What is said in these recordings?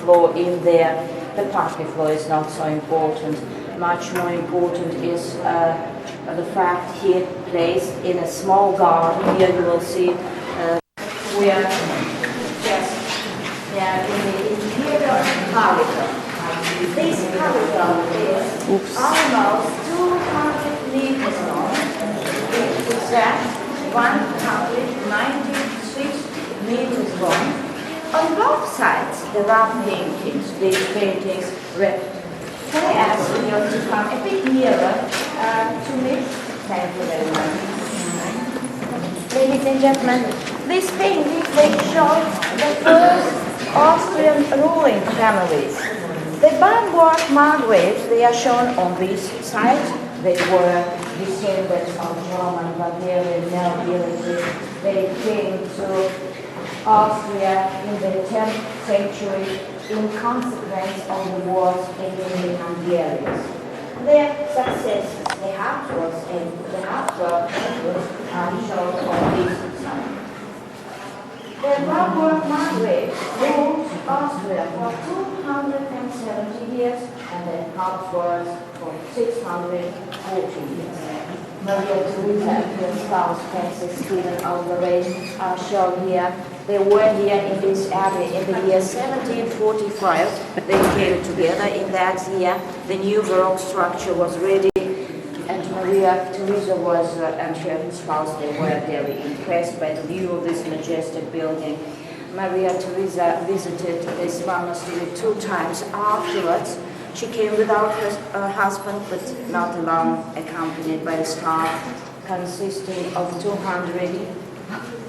floor in there. The parquet floor is not so important. Much more important is the fact here placed in a small garden. Here you will see we are just in the interior corridor. This corridor is almost 200 meters long. It is that 196 meters long. On both sides there are paintings. These paintings can I ask you to come a bit nearer to me? Thank you very much. Ladies and gentlemen, these paintings, they show the first Austrian ruling families. The Bamberg Margraves, they are shown on this side. They were descendants of German, Bavarian nobility. They came to Austria in the 10th century in consequence of the wars against the Hungarians. Their successes, the Habsburgs and the Habsburg Emperors are shown on this side. The Bamberg Margraves ruled Austria for 270 years and the Habsburgs for 640 years. Maria Theresa and her spouse Princess Stephen of Lorraine are shown here. They were here in this abbey in the year 1745. They came together in that year. The new Baroque structure was ready, and Maria Theresa and her spouse, they were very impressed by the view of this majestic building. Maria Theresa visited this monastery 2 times afterwards. She came without her husband, but not alone, accompanied by a staff consisting of 200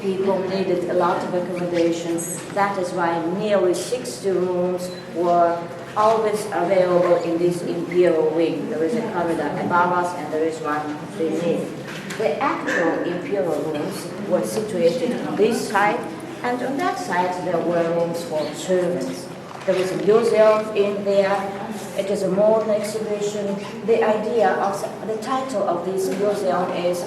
people. Needed a lot of accommodation. That is why nearly 60 rooms were always available in this imperial wing. There is a corridor above us and there is one beneath. The actual imperial rooms were situated on this side, and on that side there were rooms for servants. There is a museum in there. It is a modern exhibition. The title of this museum is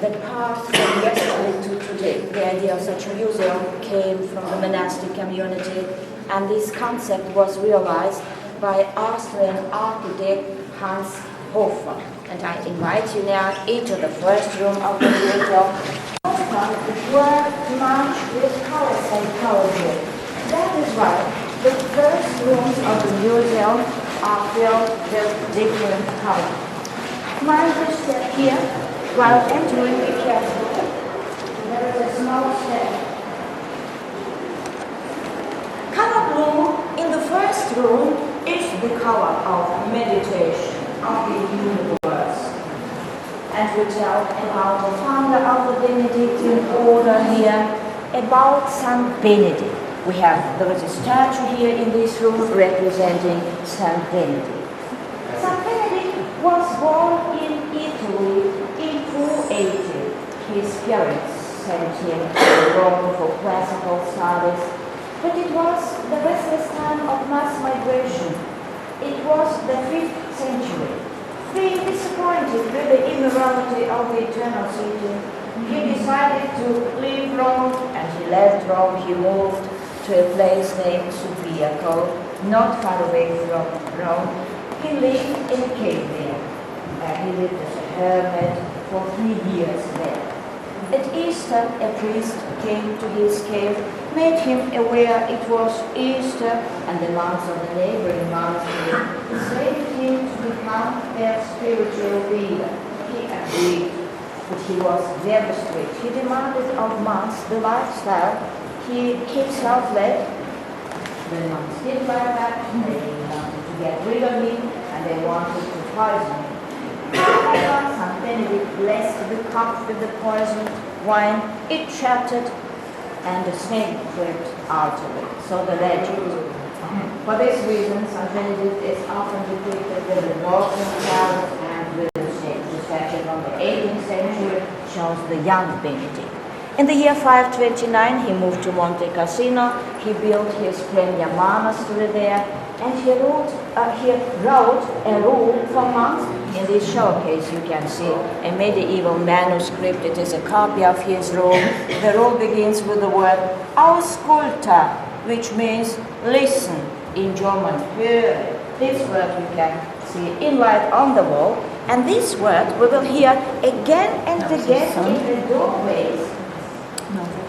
The Path from Yesterday to Today. The idea of such a museum came from the monastic community, and this concept was realized by Austrian architect Hans Hofer. And I invite you now into the first room of the museum. Hofer worked much with colors and coloring. That is why the first rooms of the museum are filled with different colors. Mind the step here. While entering, be careful. There is a small step. Color blue in the first room is the color of meditation, of the universe. And we tell about the founder of the Benedictine order here, about Saint Benedict. There is a statue here in this room representing Saint Benedict. Saint Benedict was born in Italy in 480. His parents sent him to Rome for classical studies, but it was the restless time of mass migration. It was the 5th century. Being disappointed with the immorality of the eternal city, he decided to leave Rome, and he left Rome. He moved to a place named Subiaco, not far away from Rome. He lived in a cave there. He lived as a hermit for 3 years there. At Easter, a priest came to his cave, made him aware it was Easter, and the monks of the neighboring monastery persuaded him to become their spiritual leader. He agreed, but he was very strict. He demanded of monks the lifestyle he himself-led. The monks didn't like that. They wanted to get rid of him, and they wanted to poison him. Saint Benedict blessed the cup with the poisoned wine. It shattered, and the snake crept out of it. So the legend. For this reason, Saint Benedict is often depicted with a broken chalice and with a snake. The statue from the 18th century shows the young Benedict. In the year 529, he moved to Monte Cassino. He built his premier monastery there, and he wrote a rule for monks. In this showcase, you can see a medieval manuscript. It is a copy of his rule. The rule begins with the word "ausculta," which means listen. in German Höhe. This word we can see inlaid on the wall, and this word we will hear again and again in the doorways.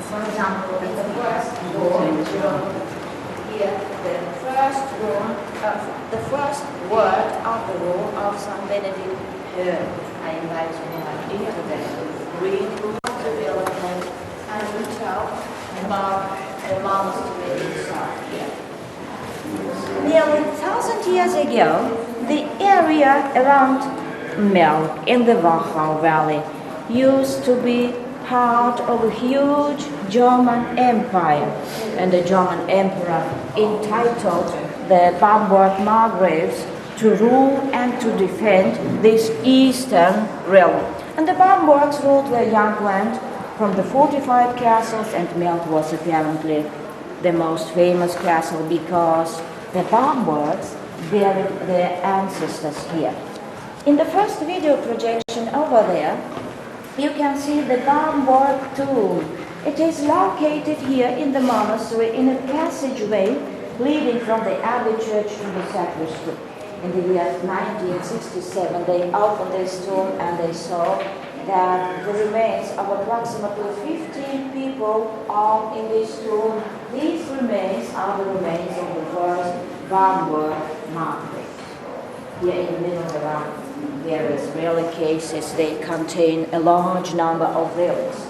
For example, in the first door, here the first word of the rule of St. Benedict Höhe. I invite you into the green room of the building and we tell about the monastery inside here. Nearly 1,000 years ago, the area around Melk in the Wachau Valley used to be part of a huge German empire, and the German emperor entitled the Bamberg Margraves to rule and to defend this eastern realm. And the Bambergs ruled the young land from the fortified castles, and Melk was apparently the most famous castle because the Bambergs buried their ancestors here. In the first video projection over there, you can see the Bamberg tomb. It is located here in the monastery in a passageway leading from the Abbey Church to the sacristy. In the year 1967, they opened this tomb and they saw that the remains of approximately 15 people are in this tomb. These remains are the remains of the first Bamberg margraves. Here in the middle there are various relic cases. They contain a large number of relics.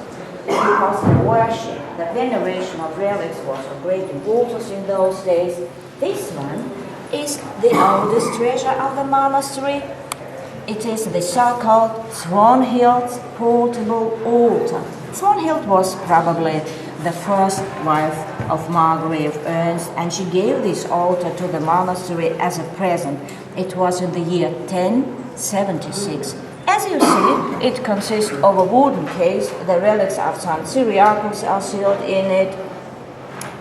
Because the worship, the veneration of relics was of great importance in those days, this one is the oldest treasure of the monastery. It is the so-called Swanhild's portable altar. Swanhild was probably the first wife of Margrave Ernst, and she gave this altar to the monastery as a present. It was in the year 1076. As you see, it consists of a wooden case. The relics of St. Cyriacus are sealed in it.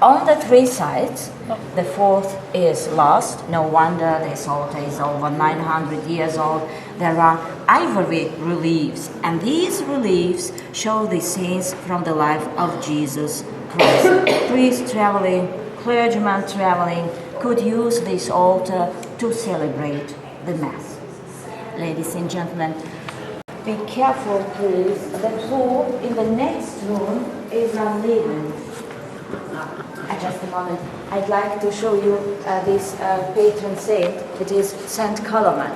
On the three sides, the fourth is lost. No wonder this altar is over 900 years old. There are ivory reliefs, and these reliefs show the scenes from the life of Jesus Christ. Priests traveling, clergymen traveling could use this altar to celebrate the Mass. Ladies and gentlemen, be careful please. The floor in the next room is uneven. Just a moment. I'd like to show you this patron saint. It is Saint Columban.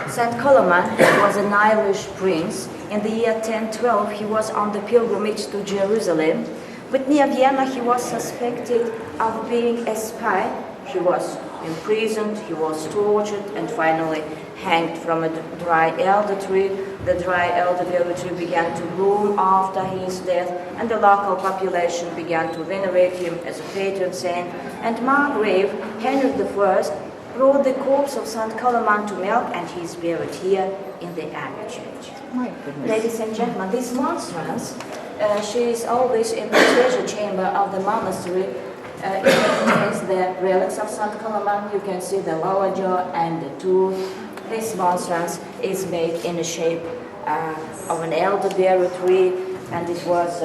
Saint Columban was an Irish prince. In the year 1012, he was on the pilgrimage to Jerusalem. But near Vienna, he was suspected of being a spy. He was imprisoned, he was tortured, and finally hanged from a dry elder tree. The dry elderberry tree began to bloom after his death, and the local population began to venerate him as a patron saint. And Margrave Henry I brought the corpse of St. Columban to Melk, and he is buried here in the Abbey Church. My goodness. Ladies and gentlemen, this monstrance, she is always in the treasure chamber of the monastery. It contains the relics of St. Columban. You can see the lower jaw and the tooth. This monstrance is made in the shape of an elderberry tree, and it was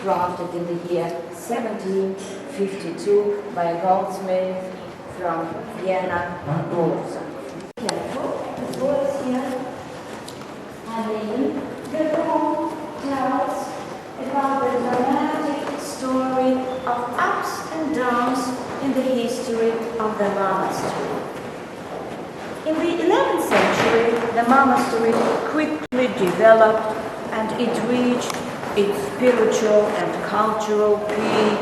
crafted in the year 1752 by a goldsmith from Vienna, Olofsson. Careful, the words here. And the room tells about the dramatic story of ups and downs in the history of the monastery. In the 11th century, the monastery quickly developed and it reached its spiritual and cultural peak.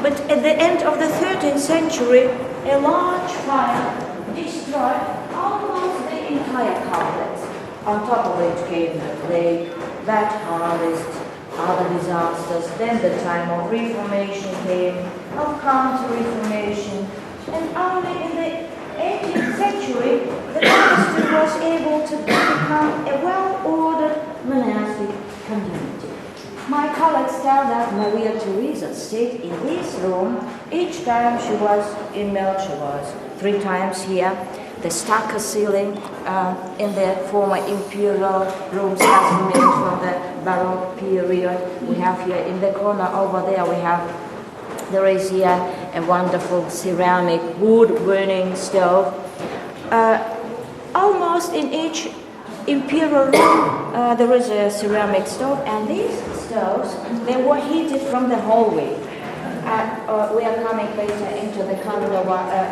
But at the end of the 13th century, a large fire destroyed almost the entire complex. On top of it came the plague, bad harvest, other disasters. Then the time of Reformation came, of Counter-Reformation, and only in the 18th century, the monastery was able to become a well-ordered monastic community. My colleagues tell that Maria Theresa stayed in this room each time she was in Melk. She was 3 times here. The stucco ceiling in the former imperial rooms has remained from the Baroque period. We have here in the corner over there, there is here a wonderful ceramic wood-burning stove. Almost in each imperial room there is a ceramic stove, and these stoves, they were heated from the hallway. We are coming later into the corridor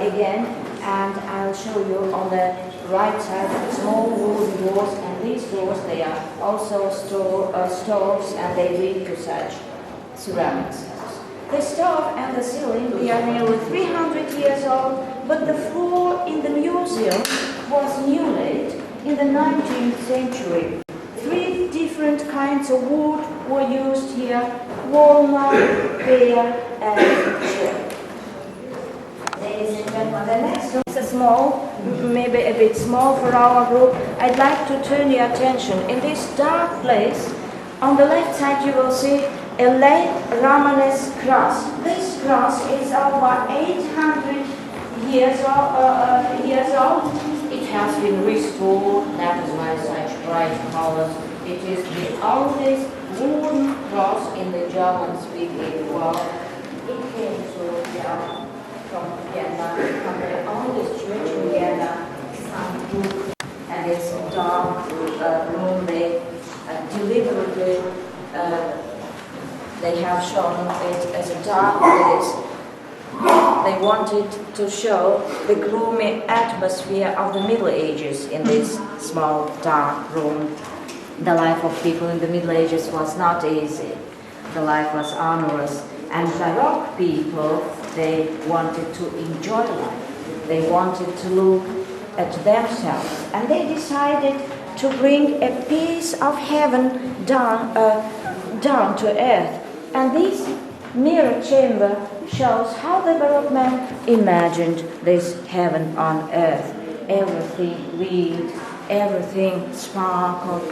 again, and I'll show you on the right side small wooden doors, and these doors, they are also stoves, and they lead to such ceramic stoves. The stove and the ceiling, they are nearly 300 years old, but the floor in the museum was new laid in the 19th century. 3 different kinds of wood were used here: walnut, pear, and cherry. Ladies and gentlemen, the next room is small, maybe a bit small for our group. I'd like to turn your attention. In this dark place, on the left side you will see a late Romanesque cross. This cross is over 800 years old. It has been restored, that is why such bright colors. It is the oldest wooden cross in the German-speaking world. It came to from Vienna, from the oldest church in Vienna, and it's dark room. They deliberately they have shown it as a dark place. They wanted to show the gloomy atmosphere of the Middle Ages in this small dark room. The life of people in the Middle Ages was not easy. The life was onerous, and Baroque people, they wanted to enjoy life. They wanted to look at themselves, and they decided to bring a piece of heaven down to earth. And this mirror chamber shows how the Baroque man imagined this heaven on earth. Everything gleamed, everything sparkled,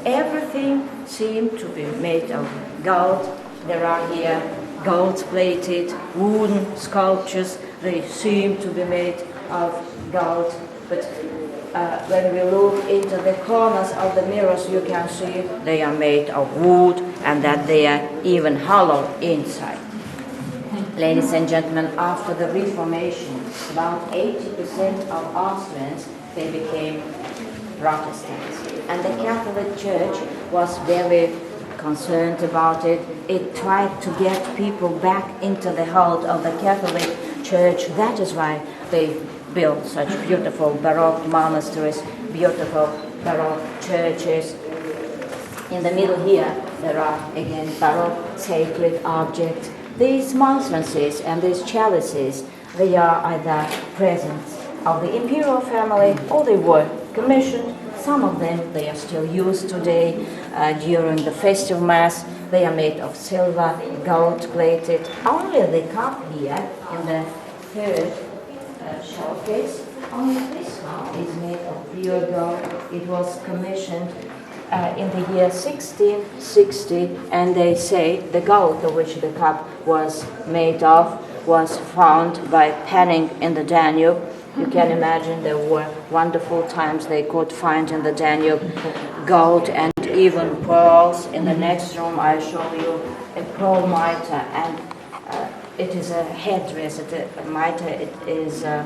everything seemed to be made of gold. There are here gold-plated wooden sculptures. They seem to be made of gold, but when we look into the corners of the mirrors, you can see they are made of wood, and that they are even hollow inside. Ladies and gentlemen, after the Reformation, about 80% of Austrians, they became Protestants. And the Catholic Church was very concerned about it. It tried to get people back into the hold of the Catholic Church. That is why they built such beautiful Baroque monasteries, beautiful Baroque churches. In the middle here, there are again Baroque sacred objects. These monstrances and these chalices, they are either presents of the imperial family, or they were commissioned. Some of them, they are still used today during the festive mass. They are made of silver, gold-plated. Only the cup here in the third showcase, only this cup is made of pure gold. It was commissioned in the year 1660, and they say the gold of which the cup was made of was found by panning in the Danube. You can imagine there were wonderful times they could find in the Danube gold and even pearls. In the next room I show you a pearl mitre, and it is a headdress. A mitre, it is a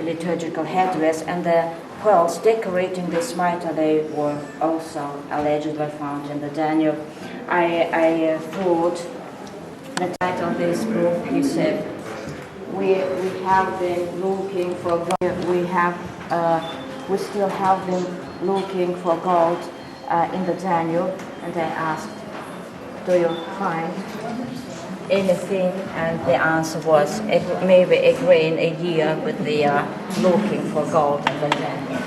liturgical headdress, and the pearls decorating this mitre, they were also allegedly found in the Danube. I thought the title of this book, he said, we have been looking for gold. We still have been looking for gold in the Danube, and I asked, do you find anything? And the answer was maybe a grain a year, but they are looking for gold in the Danube.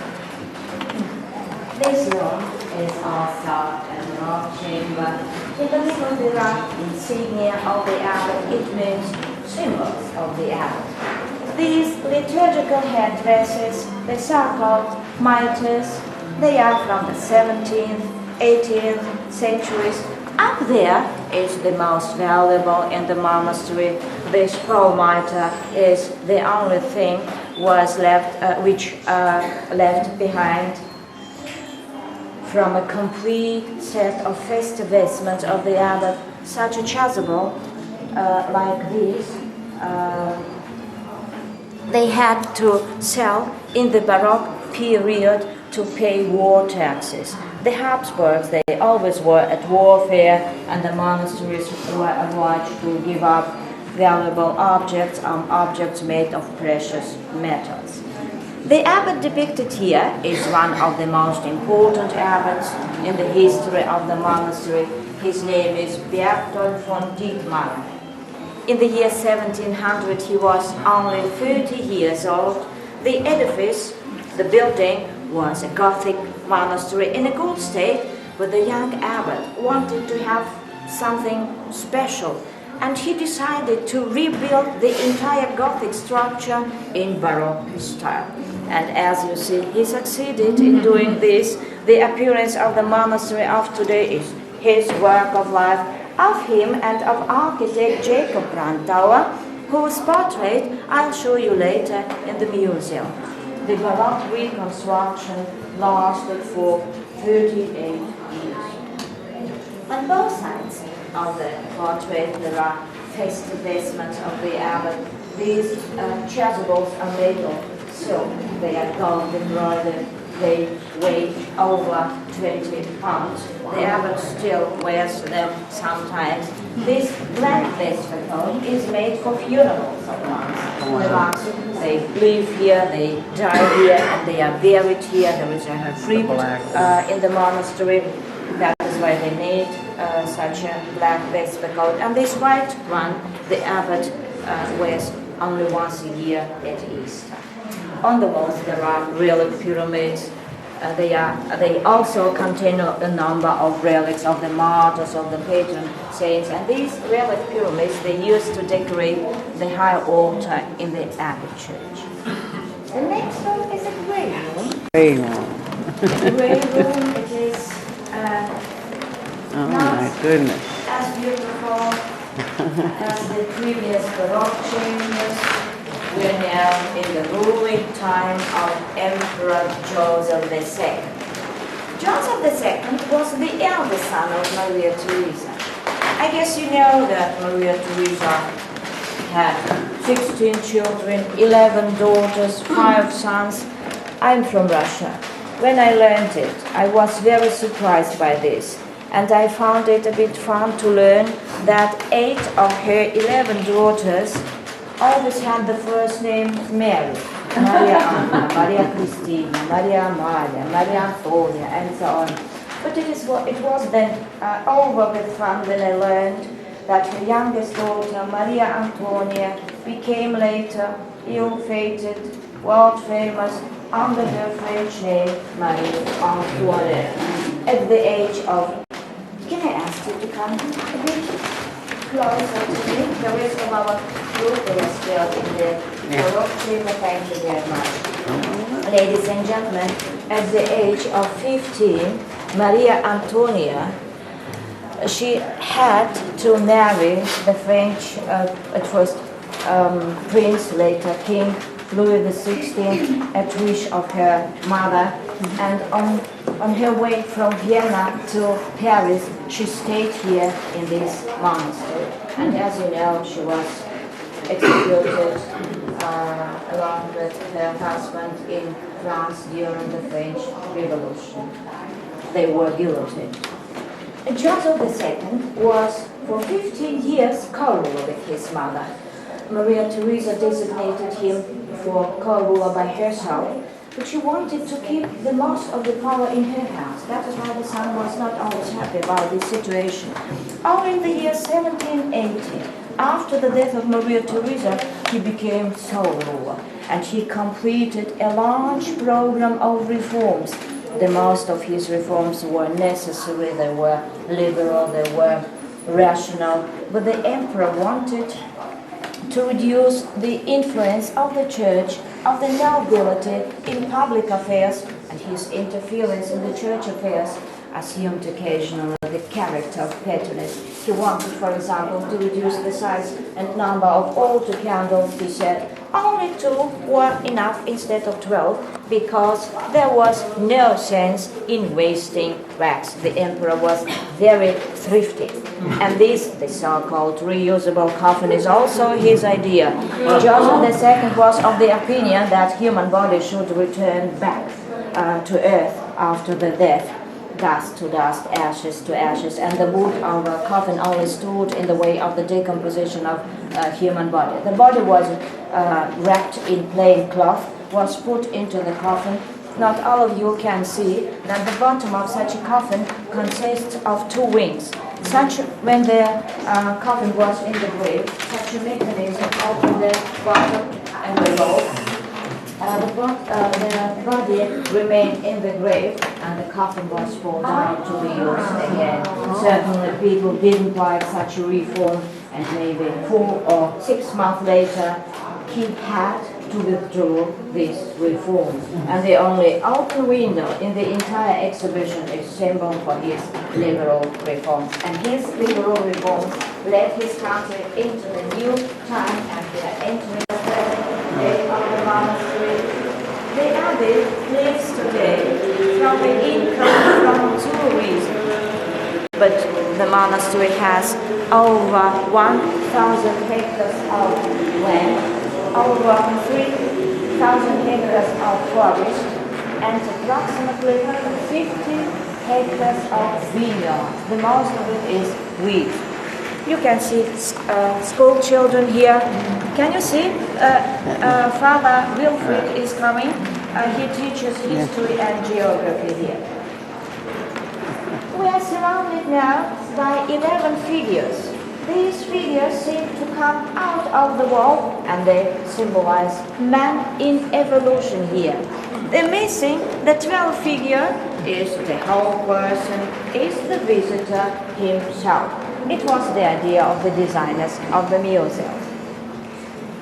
This room is also a Baroque chamber. In the middle there are insignia of the abbot. It means symbols of the abbot. These liturgical headdresses, the so-called mitres, they are from the 17th, 18th centuries. Up there is the most valuable in the monastery. This pearl mitre is the only thing was left, left behind from a complete set of festive vestments of the abbot. Such a chasuble like this they had to sell in the Baroque period to pay war taxes. The Habsburgs, they always were at warfare, and the monasteries were obliged to give up valuable objects made of precious metals. The abbot depicted here is one of the most important abbots in the history of the monastery. His name is Berthold von Dietmar. In the year 1700, he was only 30 years old. The edifice, the building, was a Gothic monastery in a good state, but the young abbot wanted to have something special, and he decided to rebuild the entire Gothic structure in Baroque style. And as you see, he succeeded in doing this. The appearance of the monastery of today is his work of life, of him and of architect Jacob Brandauer, whose portrait I'll show you later in the museum. The Baroque reconstruction lasted for 38 years. On both sides of the portrait there are festive vestments of the abbot. These chasubles are made of silk. They are gold embroidered. They weigh over 20 pounds. The abbot still wears them sometimes. This black vestment coat is made for funerals of monks. The monks, they live here, they die here, and they are buried here. There is a crypt in the monastery. That is why they need such a black vestment coat. And this white one, the abbot wears only once a year at Easter. On the walls there are relic pyramids. They also contain a number of relics of the martyrs, of the patron saints, and these relic pyramids they used to decorate the high altar in the Abbey Church. The next room is a grey room. Grey room. The grey room, it is Oh not my goodness. as beautiful as the previous Baroque chambers. We are now in the ruling time of Emperor Joseph II. Joseph II was the eldest son of Maria Theresa. I guess you know that Maria Theresa had 16 children, 11 daughters, 5 sons. I'm from Russia. When I learned it, I was very surprised by this, and I found it a bit fun to learn that 8 of her 11 daughters always had the first name Mary. Maria Anna, Maria Cristina, Maria Amalia, Maria Antonia, and so on. But it was then over with fun when I learned that her youngest daughter, Maria Antonia, became later ill-fated, world-famous, under her French name, Marie Antoinette. At the age of... Can I ask you to come a bit closer to me? The rest of our group is still in the Baroque chamber. Thank you very much. Ladies and gentlemen, at the age of 15, Maria Antonia, she had to marry the French, at first prince, later King Louis XVI, at wish of her mother. And on her way from Vienna to Paris, she stayed here in this monastery. And as you know, she was executed along with her husband in France during the French Revolution. They were guillotined. Joseph II was for 15 years co-ruler with his mother. Maria Theresa designated him for co-ruler by herself, but she wanted to keep the most of the power in her hands. That is why the son was not always happy about this situation. Only in the year 1780, after the death of Maria Theresa, he became sole ruler, and he completed a large program of reforms. The most of his reforms were necessary, they were liberal, they were rational, but the emperor wanted to reduce the influence of the church, of the nobility in public affairs, and his interference in the church affairs assumed occasionally the character of patronage. He wanted, for example, to reduce the size and number of altar candles, he said, only 2 were enough instead of 12 because there was no sense in wasting wax. The emperor was very thrifty. And this, the so-called reusable coffin, is also his idea. Joseph II was of the opinion that human body should return back to earth after the death. Dust to dust, ashes to ashes, and the wood of a coffin only stood in the way of the decomposition of a human body. The body was wrapped in plain cloth, was put into the coffin. Not all of you can see that the bottom of such a coffin consists of 2 wings. When the coffin was in the grave, such a mechanism opened the bottom and the lobe. The body remained in the grave and the coffin was pulled down to be used again. Certainly people didn't like such a reform, and maybe 4 or 6 months later he had to withdraw this reform. And the only open window in the entire exhibition is symbol for his liberal reforms. And his liberal reforms led his country into the new time, and we are entering the present day of the monastery. The abbey lives today from the income from 2 reasons. But the monastery has over 1,000 hectares of land, over 3,000 hectares of forest, and approximately 50 hectares of vineyard. The most of it is wheat. You can see school children here. Can you see? Father Wilfried is coming. He teaches history and geography here. We are surrounded now by 11 figures. These figures seem to come out of the wall, and they symbolize man in evolution here. The missing, the 12th figure, is the whole person, is the visitor himself. It was the idea of the designers of the museum.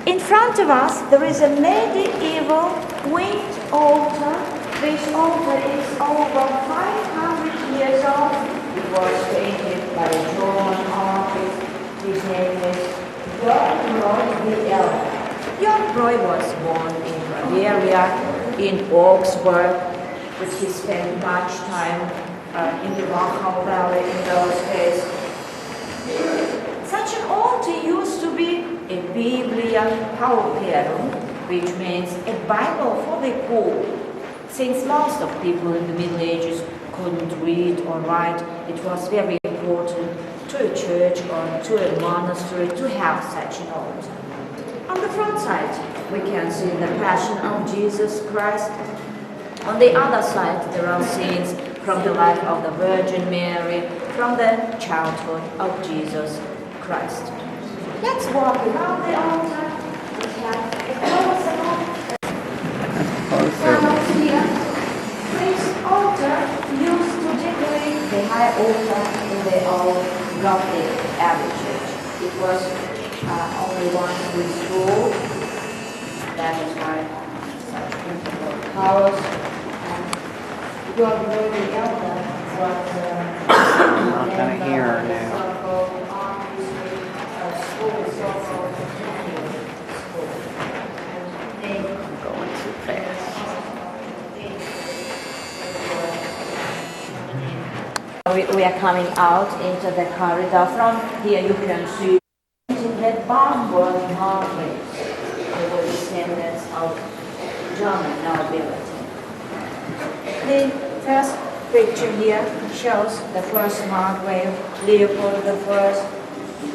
In front of us, there is a medieval winged altar. This altar is over 500 years old. It was painted by a German artist. His name is Jan Roy the Elder. Jan Roy was born in Bavaria, in Augsburg, but he spent much time in the Wachau Valley in those days. Such an altar used to be a Biblia Pauperum, which means a Bible for the poor. Since most of people in the Middle Ages couldn't read or write, it was very important to a church or to a monastery to have such an altar. On the front side, we can see the Passion of Jesus Christ. On the other side, there are scenes from the life of the Virgin Mary, from the childhood of Jesus Christ. Let's walk around the altar. We have a close-up. Here. This altar used to decorate the high altar in the old Gothic Abbey church. It was only one with gold. That is why such beautiful colors. And John Roy the Elder was I'm not going to hear her now. I'm going too fast. We are coming out into the corridor. From here you can see the Bamberg markets. They were descendants of German nobility. The first picture here shows the first Margrave, Leopold I.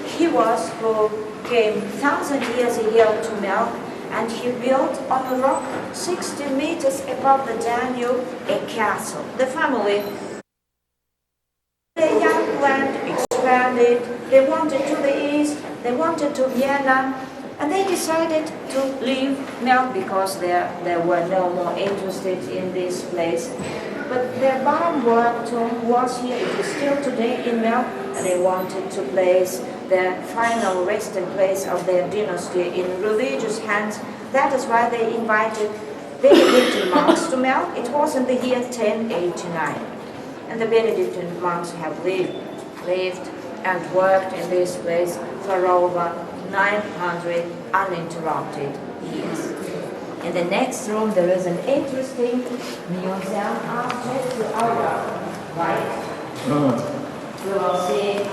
He was who came 1,000 years ago to Melk, and he built on a rock 60 meters above the Danube a castle. The family, the young land expanded. They wanted to the east, they wanted to Vienna, and they decided to leave Melk because they were no more interested in this place. But their Bamberg tomb was here. It is still today in Melk, and they wanted to place the final resting place of their dynasty in religious hands. That is why they invited Benedictine monks to Melk. It was in the year 1089. And the Benedictine monks have lived and worked in this place for over 900 uninterrupted years. In the next room, there is an interesting museum object to our right. You will see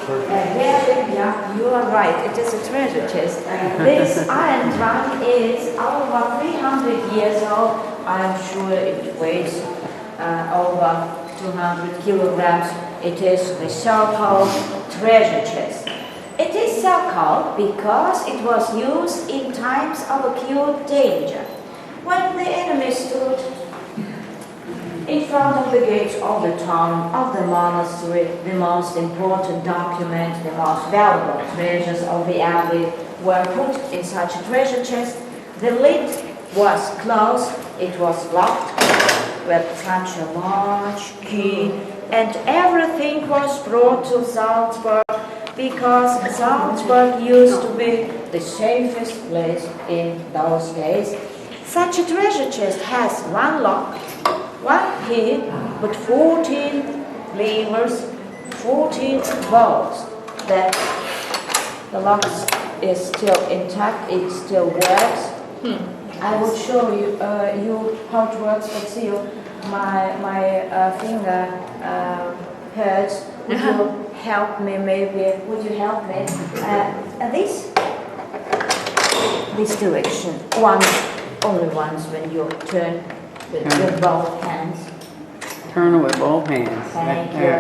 yeah, you are right, it is a treasure chest. This iron drum is over 300 years old. I am sure it weighs over 200 kilograms. It is the so-called treasure chest. It is so called because it was used in times of acute danger. When the enemy stood in front of the gates of the town, of the monastery, the most important document, the most valuable treasures of the abbey were put in such a treasure chest. The lid was closed, it was locked with such a large key, and everything was brought to Salzburg because Salzburg used to be the safest place in those days. Such a treasure chest has one lock, one key, with 14 levers, 14 bolts. The lock is still intact, it still works. I will show you how it works, but see, my finger hurts. Would you help me maybe? Would you help me? This direction, only once when you turn with both hands. Turn it with both hands. Thank you.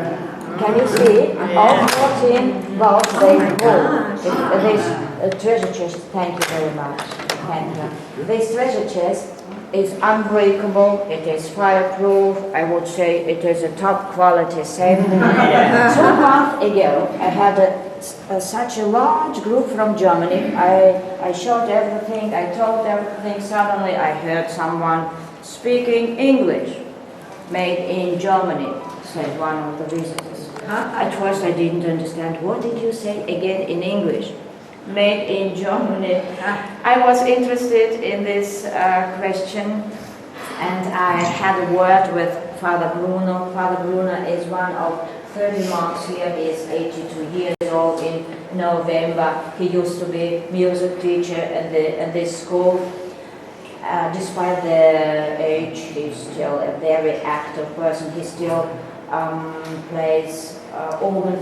Can you see? All 14 bolts, they move. This treasure chest, thank you very much. Thank you. This treasure chest is unbreakable, it is fireproof, I would say it is a top quality safe. 2 months ago, I had such a large group from Germany. I showed everything, I told everything. Suddenly I heard someone speaking English. Made in Germany, said one of the visitors. At first I didn't understand. What did you say again in English? Made in Germany. I was interested in this question, and I had a word with Father Bruno. Father Bruno is one of 30 monks here. He is 82 years old in November. He used to be music teacher in this school. Despite the age, he's still a very active person. He still plays organ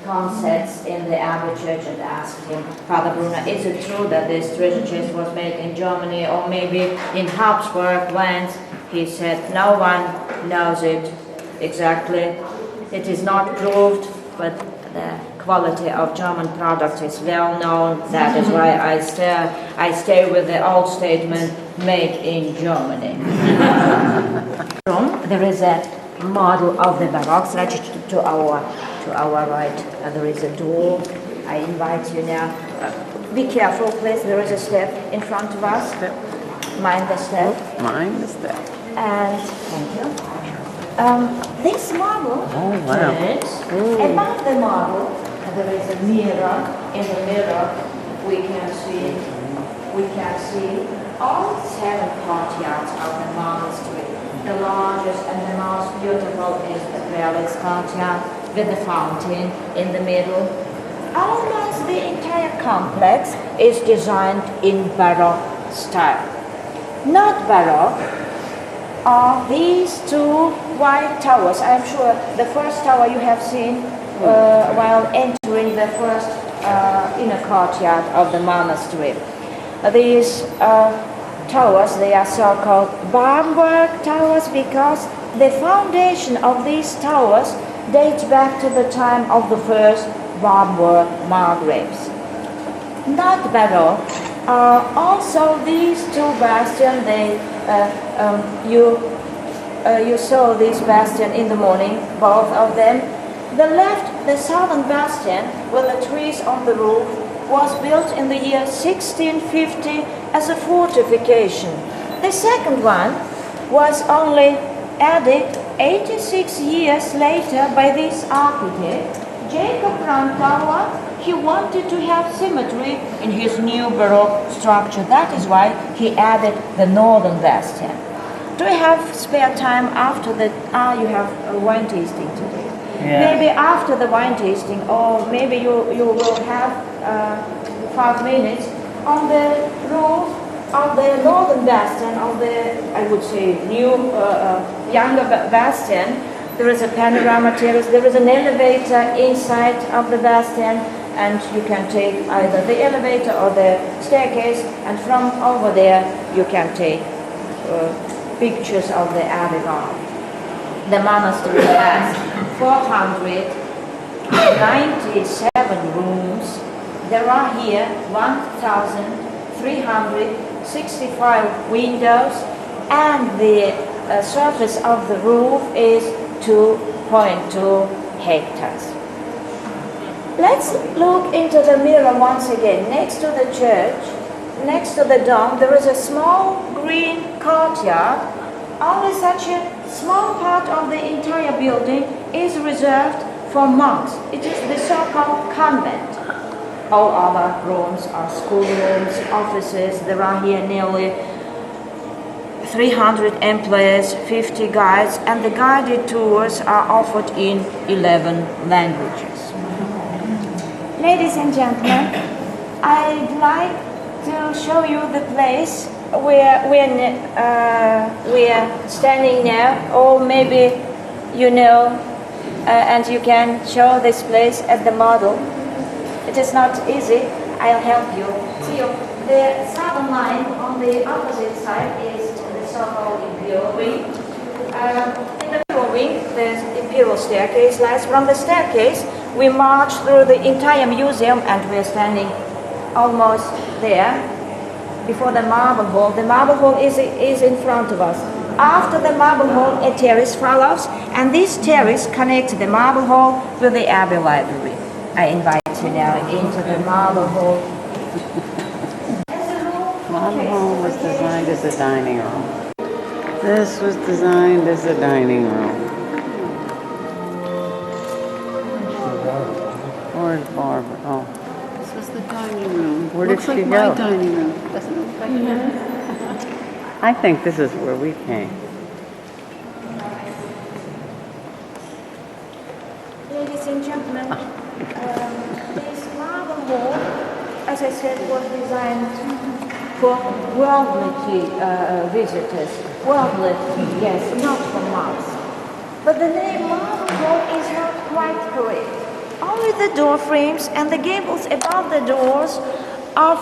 concerts in the Abbey Church, and asked him, Father Bruno, is it true that this treasure chest was made in Germany or maybe in Habsburg lands? He said, no one knows it exactly. It is not proved, but the quality of German products is well known. That is why I stay with the old statement, made in Germany. There is a model of the Baroque stretched to our right. There is a door. I invite you now. Be careful, please. There is a step in front of us. Mind the step. Mind the step. And thank you. This model wow. is above the model. There is a mirror. In the mirror, we can see all 7 courtyards of the monastery. The largest and the most beautiful is the Prelate's courtyard with the fountain in the middle. Almost the entire complex is designed in Baroque style. Not Baroque are these 2 white towers. I am sure the first tower you have seen while entering the first inner courtyard of the monastery. These towers, they are so-called Bamberg towers because the foundation of these towers dates back to the time of the first Bamberg Margraves. Not Baroque are also these 2 bastions. You saw this bastion in the morning, both of them. The left, the southern bastion, with the trees on the roof, was built in the year 1650 as a fortification. The second one was only added 86 years later by this architect, Jacob Brandauer. He wanted to have symmetry in his new Baroque structure. That is why he added the northern bastion. Do you have spare time after the... you have a wine tasting today. Yeah. Maybe after the wine tasting, or maybe you will have 5 minutes. On the roof on the northern bastion, on the, I would say, younger bastion, there is a panorama terrace, there is an elevator inside of the bastion, and you can take either the elevator or the staircase, and from over there you can take pictures of the Abbey Road. The monastery has 497 rooms. There are here 1,365 windows, and the surface of the roof is 2.2 hectares. Let's look into the mirror once again. Next to the church, next to the dome, there is a small green courtyard. Only such a small part of the entire building is reserved for monks. It is the so-called convent. All other rooms are schoolrooms, offices. There are here nearly 300 employees, 50 guides, and the guided tours are offered in 11 languages. Ladies and gentlemen, I'd like to show you the place where we're standing now, or maybe you know, and you can show this place at the model. It is not easy. I'll help you. See, the southern line on the opposite side is the so-called Imperial Wing. In the Imperial Wing, the Imperial Staircase lies. From the staircase, we march through the entire museum, and we're standing almost there, before the Marble Hall. The Marble Hall is in front of us. After the Marble Hall, a terrace follows, and this terrace connects the Marble Hall with the Abbey Library. I invite you now into the Marble Hall. Marble Hall was designed as a dining room. This was designed as a dining room. Where's Barbara? Oh. This was the dining room. Where did Looks she like go? my dining room. Doesn't it look like mine? I think this is where we came. Ladies and gentlemen, this Marble Hall, as I said, was designed for worldly visitors, worldly guests, not for monks. But the name Marble Hall is not quite correct. Only the door frames and the gables above the doors are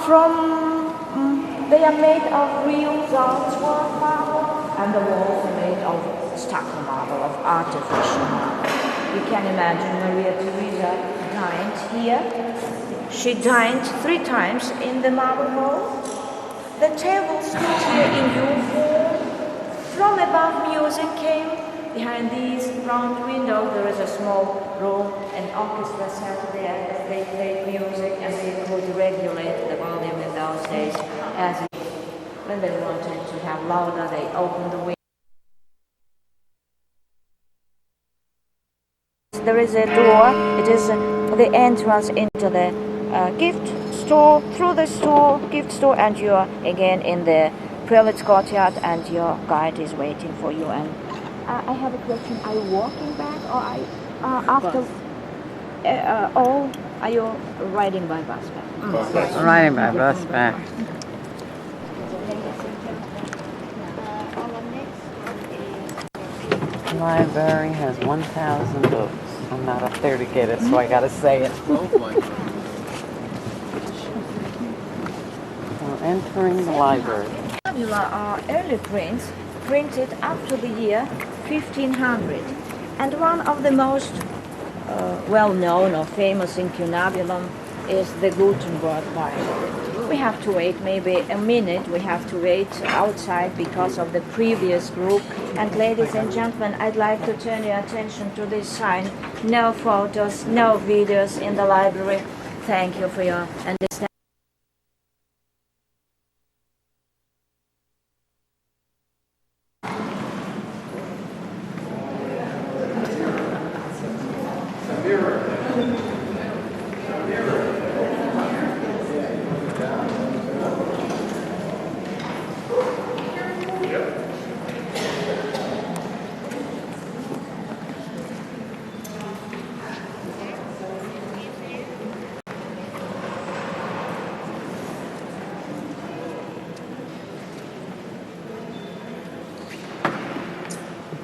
they are made of real Salzburg marble, and the walls are made of stucco marble, of artificial marble. You can imagine Maria Theresa dined here. She dined 3 times in the Marble Hall. The table stood here in U-form. From above, music came. Behind these round windows, there is a small room, an orchestra sat there as they played music, and they could regulate the volume in those days as when they wanted to have louder, they opened the window. There is a door. It is the entrance into the gift store. Through the gift store, and you are again in the prelate's courtyard, and your guide is waiting for you. And I have a question. Are you walking back, or after all, are you riding by bus back? Riding by bus back. The library has 1,000 books. I'm not up there to get it, so I gotta say it. We're entering the library. Incunabula are early prints printed up to the year 1500, and one of the most well-known or famous incunabulum is the Gutenberg Bible. We have to wait maybe a minute. We have to wait outside because of the previous group. And ladies and gentlemen, I'd like to turn your attention to this sign. No photos, no videos in the library. Thank you for your understanding.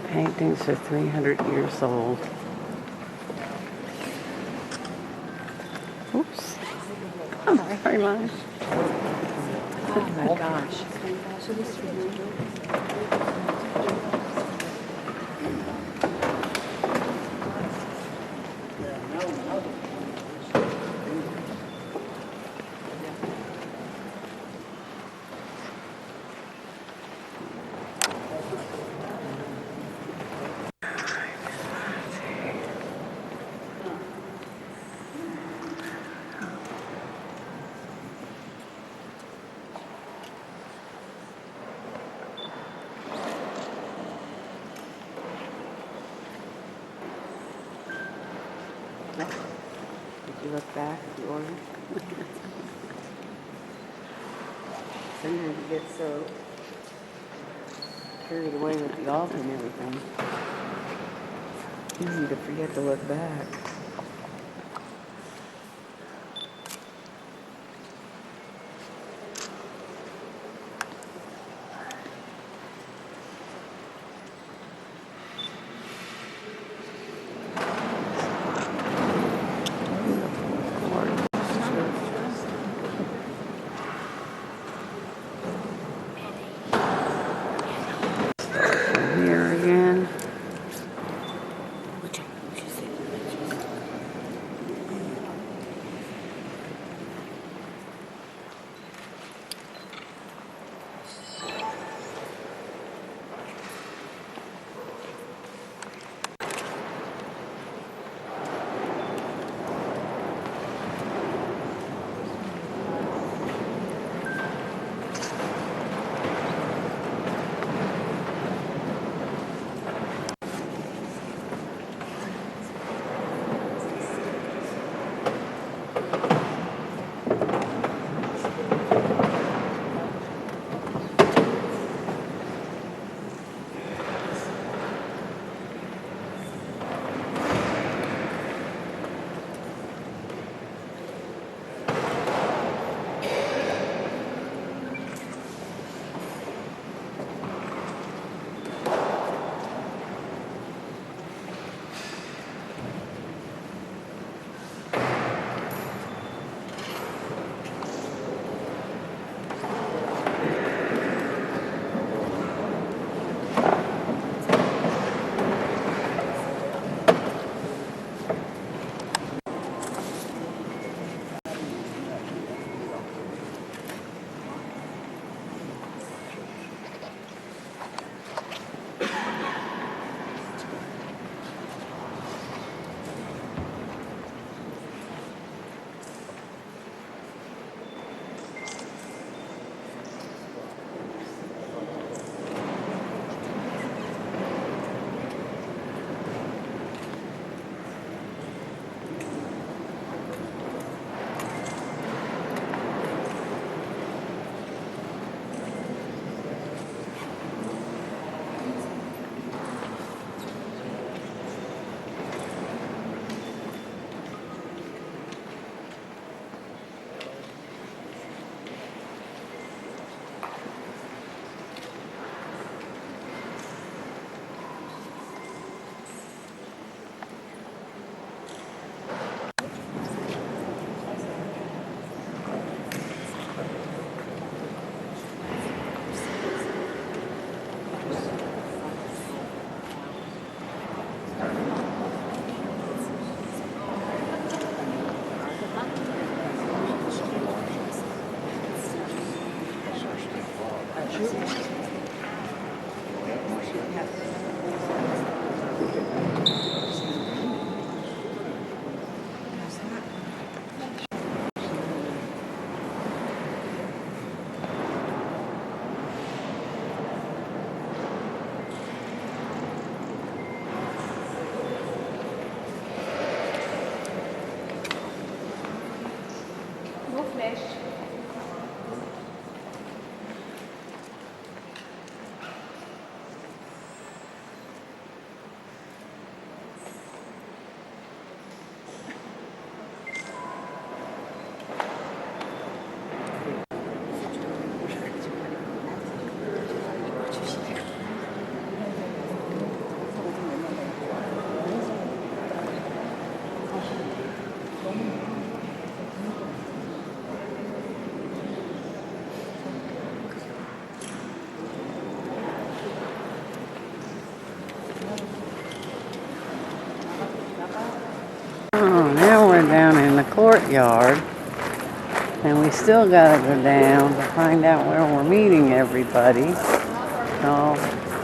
Paintings are 300 years old. Oops. Oh, very much. Oh my gosh. Did you look back at the order? Sometimes you get so carried away with the altar and everything. Easy to forget to look back. Here again. courtyard. And we still gotta go down to find out where we're meeting everybody. So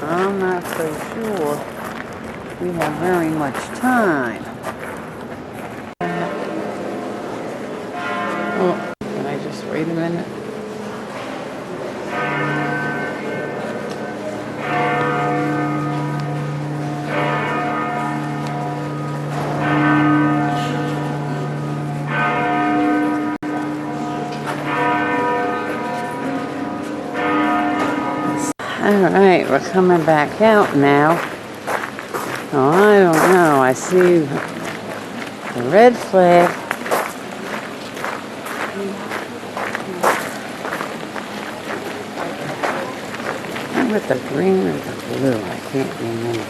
I'm not so sure we have very much time. Oh, can I just wait a minute? Alright, we're coming back out now. Oh, I don't know. I see the red flag. And with the green or the blue, I can't remember.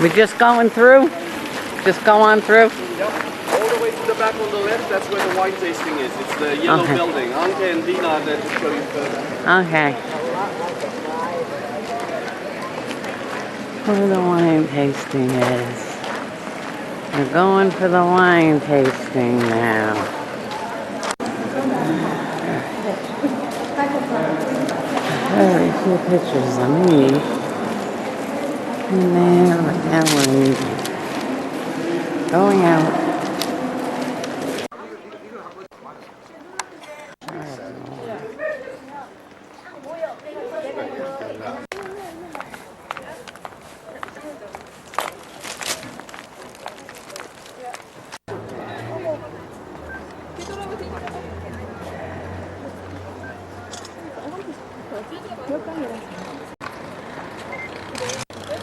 We just going through? Just go on through? Yep. All the way to the back on the left, that's where the wine tasting is. It's the yellow Okay. building. Anke and Dina, that will show you further. Okay. Where the wine tasting is. We're going for the wine tasting now. Very few pictures of me. And then now we're leaving. Going out.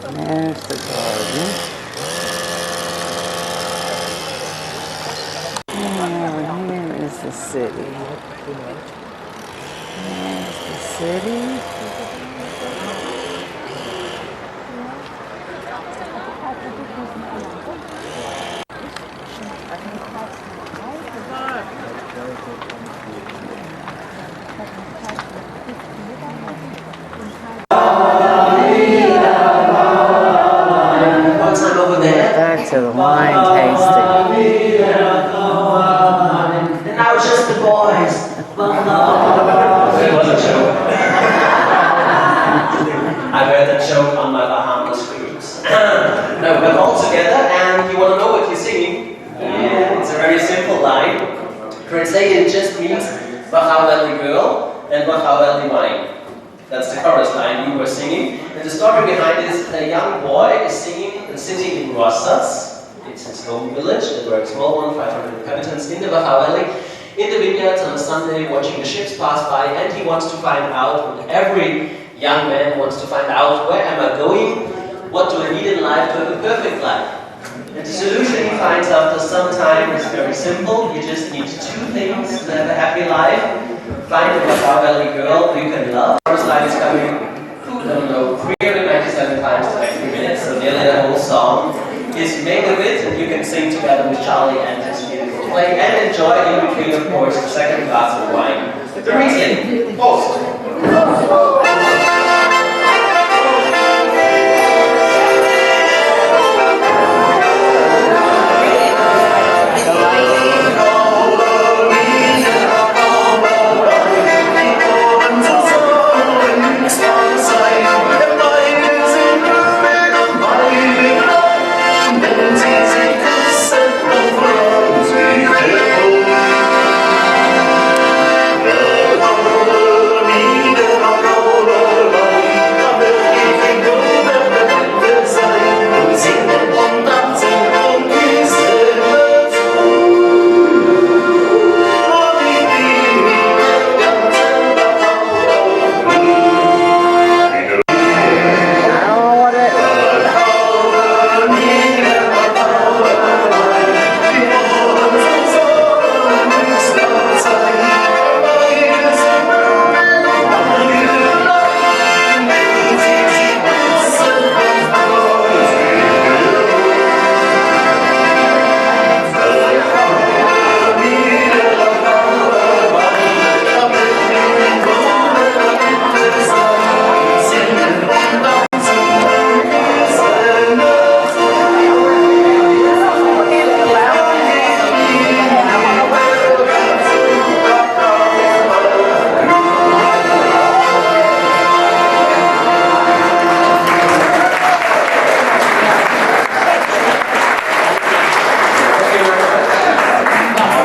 There's the garden. And here is the city. There's the city. Back to the wine tasting. And now just the boys. It was a joke. I heard that joke on my Bahamas cruise. No, we're all together and you want to know what you're singing? Yeah, it's a very simple line. It just means Wachau Valley Girl and Wachau Valley Wine. That's the chorus line you were singing. And the story behind it is a young boy is singing and sitting in Rosas. It's his home village, a very small one, 500 inhabitants in the Wachau Valley, in the vineyards on a Sunday watching the ships pass by, and he wants to find out what every young man wants to find out: where am I going? What do I need in life to have a perfect life? And the solution he finds after some time is very simple. You just need two things to have a happy life. Find a Wachau Valley girl who you can love. The first line is coming, I don't know, 397 times to 3 minutes, so nearly the whole song is made of it, and you can sing together with Charlie and his beautiful play, and enjoy in between, of course, the second glass of wine. The reason, post.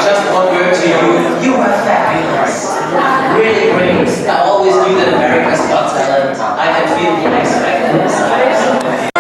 just one word to you. You were fabulous. Really great. I always knew that America's Got Talent. I can feel the X Factor inside.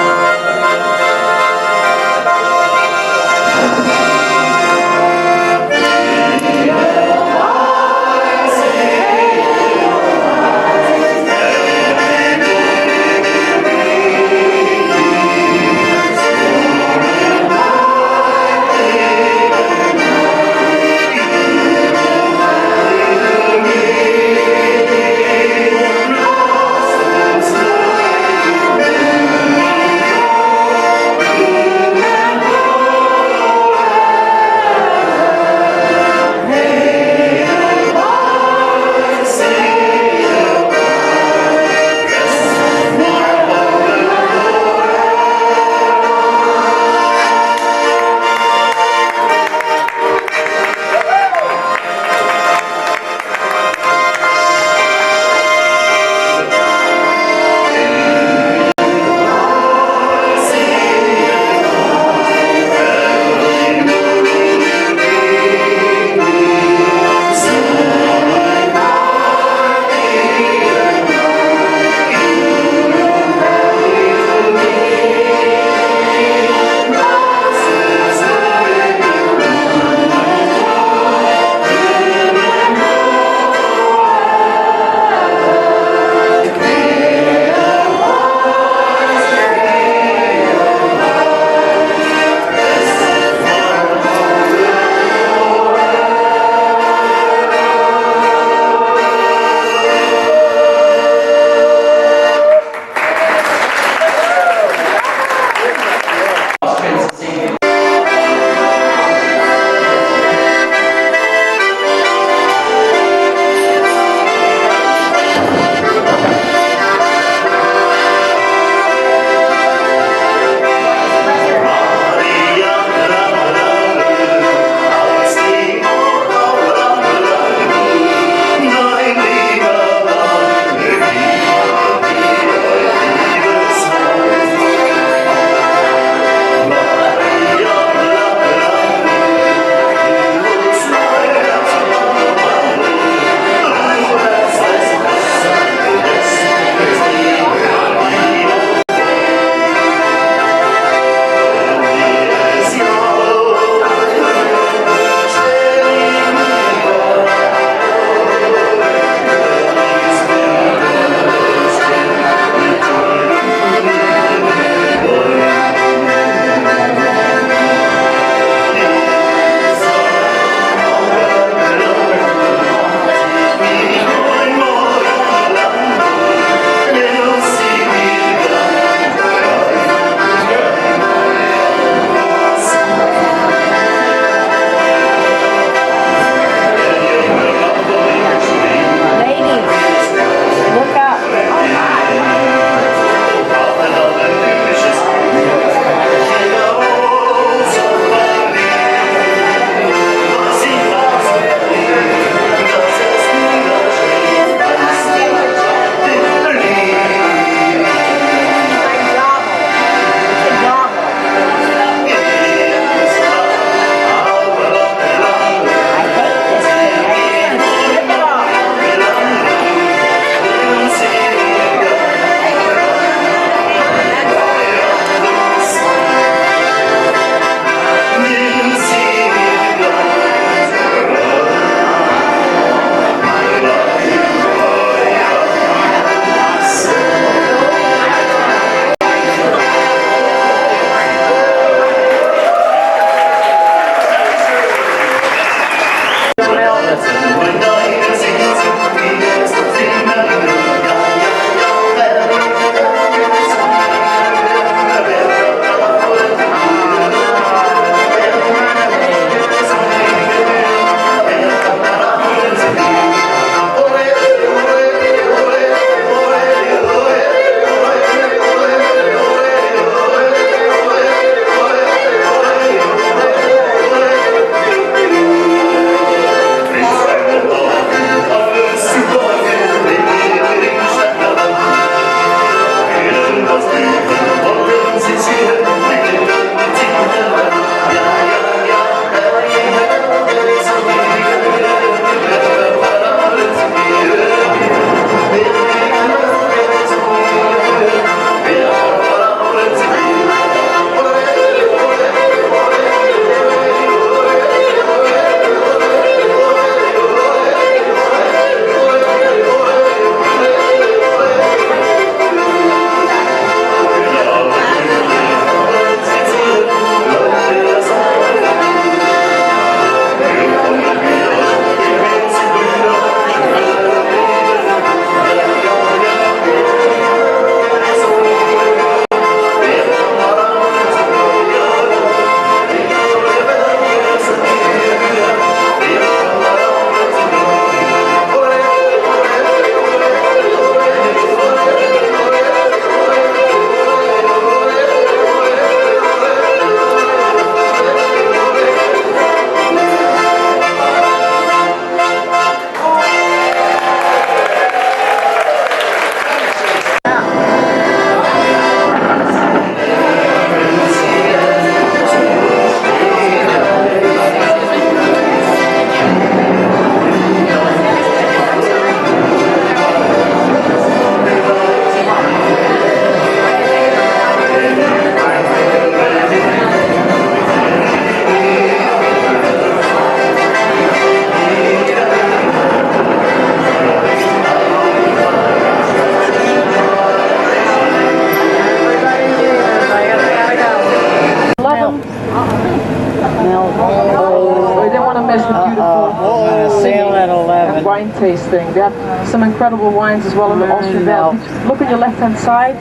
So we didn't want to miss the beautiful I'm gonna sail at 11. wine tasting. They have some incredible wines as well in the Austrian Valley. Look on your left-hand side.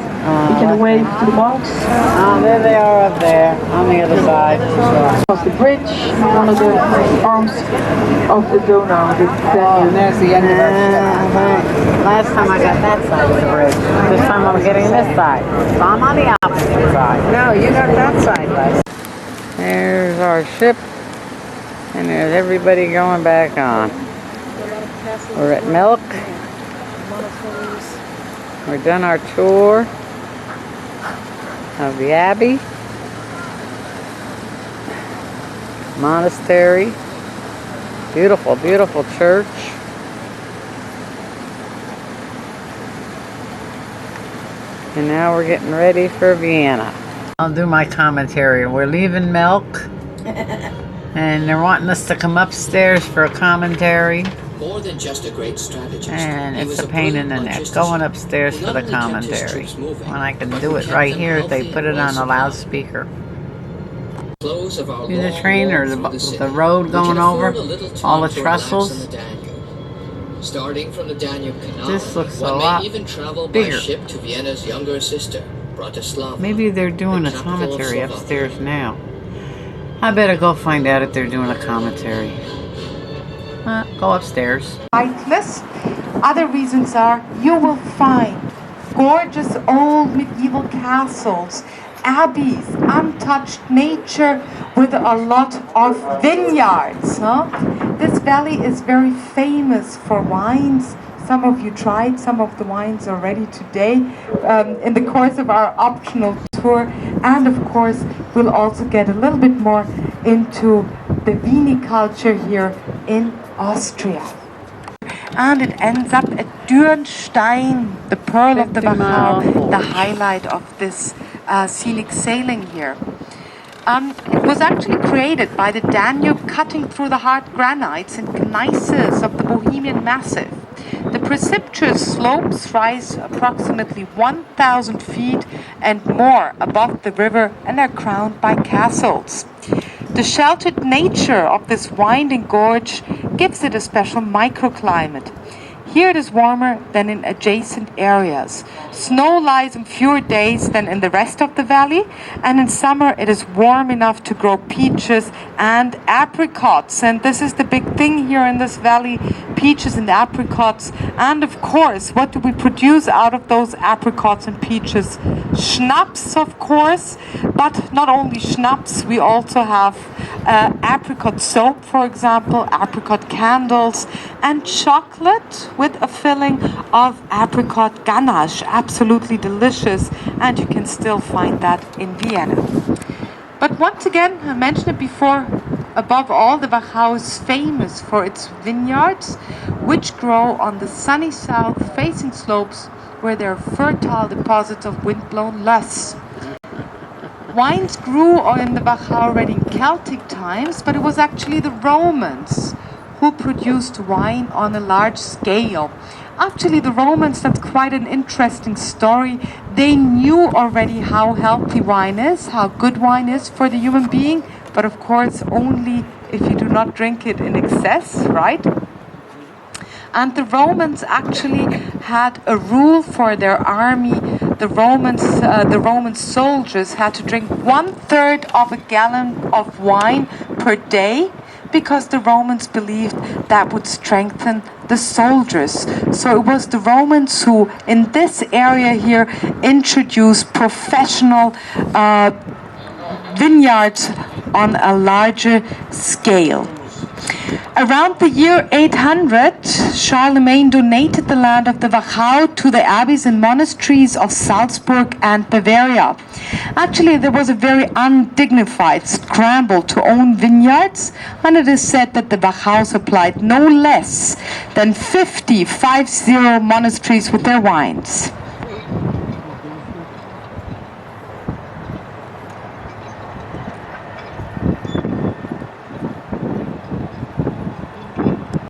You can wave to the monks. There they are up there on the other side. Across the bridge, one of the arms of the Donau. And there's the end of it. Last time I got that side of the bridge. This time I'm getting this side. So I'm on the opposite side. No, you got that side, Les. There's our ship. And there's everybody going back on. We're at Milk. We've done our tour of the Abbey, monastery, beautiful, beautiful church. And now we're getting ready for Vienna. I'll do my commentary. We're leaving Milk, and they're wanting us to come upstairs for a commentary. More than just a great strategist. And it's a pain in the neck going upstairs for the commentary. When I can do it right here, they put it on a loudspeaker. See the train or the road going over? All the trestles? Starting from the Danube Canal, This looks a one may lot even travel by bigger. ship to Vienna's younger sister, Bratislava. Maybe they're doing the a capital of commentary Slovakia. upstairs now. I better go find out if they're doing a commentary. Go upstairs. Sightless. Other reasons are you will find gorgeous old medieval castles, abbeys, untouched nature with a lot of vineyards. This valley is very famous for wines. Some of you tried some of the wines already today in the course of our optional tour. And of course, we'll also get a little bit more into the viniculture here in Austria. And it ends up at Dürnstein, the Pearl of the 50 Mile Wachau, the Gorge. highlight of this scenic sailing here. It was actually created by the Danube cutting through the hard granites and gneisses of the Bohemian Massif. The precipitous slopes rise approximately 1,000 feet and more above the river and are crowned by castles. The sheltered nature of this winding gorge gives it a special microclimate. Here it is warmer than in adjacent areas. Snow lies on fewer days than in the rest of the valley, and in summer it is warm enough to grow peaches and apricots. And this is the big thing here in this valley, peaches and apricots. And of course, what do we produce out of those apricots and peaches? Schnapps, of course, but not only schnapps, we also have apricot soap, for example, apricot candles, and chocolate with a filling of apricot ganache. Absolutely delicious, and you can still find that in Vienna. But once again, I mentioned it before, above all, the Wachau is famous for its vineyards, which grow on the sunny south-facing slopes where there are fertile deposits of wind-blown loess. Wines grew in the Wachau already in Celtic times, but it was actually the Romans who produced wine on a large scale. Actually, the Romans, that's quite an interesting story. They knew already how healthy wine is, how good wine is for the human being, but of course only if you do not drink it in excess, right? And the Romans actually had a rule for their army. The Roman soldiers had to drink 1/3 of a gallon of wine per day, because the Romans believed that would strengthen the soldiers. So it was the Romans who, in this area here, introduced professional vineyards on a larger scale. Around the year 800, Charlemagne donated the land of the Wachau to the abbeys and monasteries of Salzburg and Bavaria. Actually, there was a very undignified scramble to own vineyards, and it is said that the Wachau supplied no less than 50 monasteries with their wines.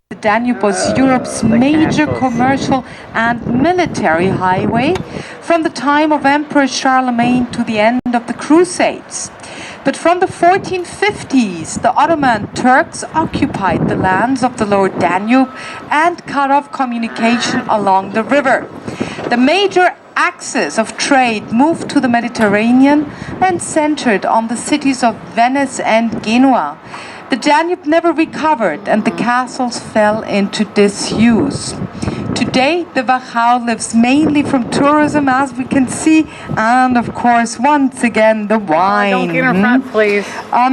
The Danube was Europe's major commercial and military highway from the time of Emperor Charlemagne to the end of the Crusades. But from the 1450s, the Ottoman Turks occupied the lands of the lower Danube and cut off communication along the river. The major axis of trade moved to the Mediterranean and centered on the cities of Venice and Genoa. The Danube never recovered and the castles fell into disuse. Today, the Wachau lives mainly from tourism, as we can see, and of course, once again, the wine. Don't get in front, please.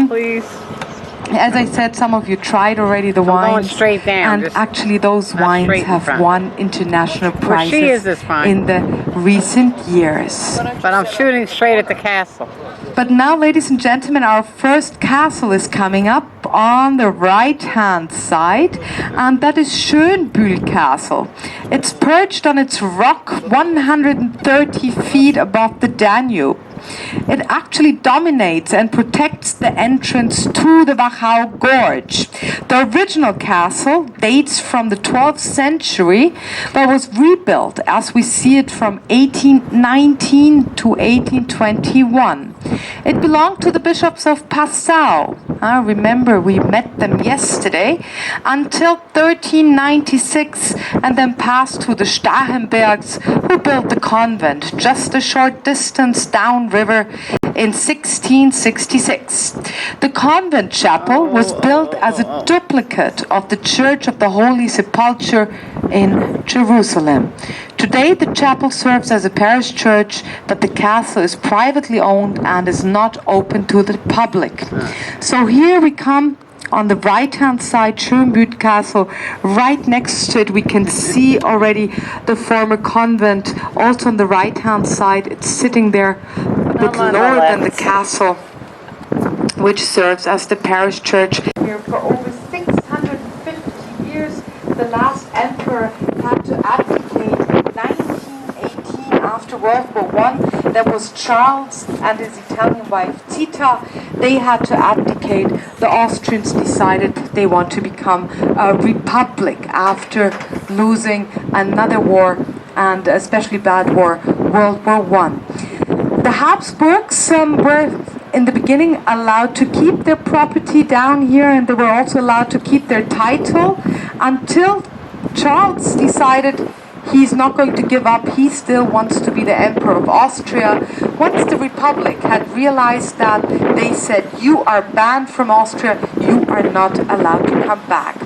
Please. As I said, some of you tried already the wines. Going straight down. And just actually, those not wines straight in have front. won international Where she is prizes fine. in the recent years. But I'm shooting straight at the castle. But now, ladies and gentlemen, our first castle is coming up on the right-hand side, and that is Schönbühl Castle. It's perched on its rock 130 feet above the Danube. It actually dominates and protects the entrance to the Wachau Gorge. The original castle dates from the 12th century, but was rebuilt as we see it from 1819 to 1821. It belonged to the bishops of Passau. Remember, we met them yesterday, until 1396, and then passed to the Starhembergs, who built the convent just a short distance downriver in 1666. The convent chapel was built as a duplicate of the Church of the Holy Sepulchre in Jerusalem. Today, the chapel serves as a parish church, but the castle is privately owned and is not open to the public. So here we come on the right-hand side, Schönbühl Castle. Right next to it, we can see already the former convent. Also on the right-hand side, it's sitting there a bit lower than the castle, which serves as the parish church. Here for over 650 years, the last emperor had to abdicate. 1918, after World War I, that was Charles and his Italian wife Zita. They had to abdicate. The Austrians decided they want to become a republic after losing another war, and especially bad war, World War I. The Habsburgs were in the beginning allowed to keep their property down here, and they were also allowed to keep their title until Charles decided he's not going to give up. He still wants to be the Emperor of Austria. Once the Republic had realized that, they said, you are banned from Austria, you are not allowed to come back.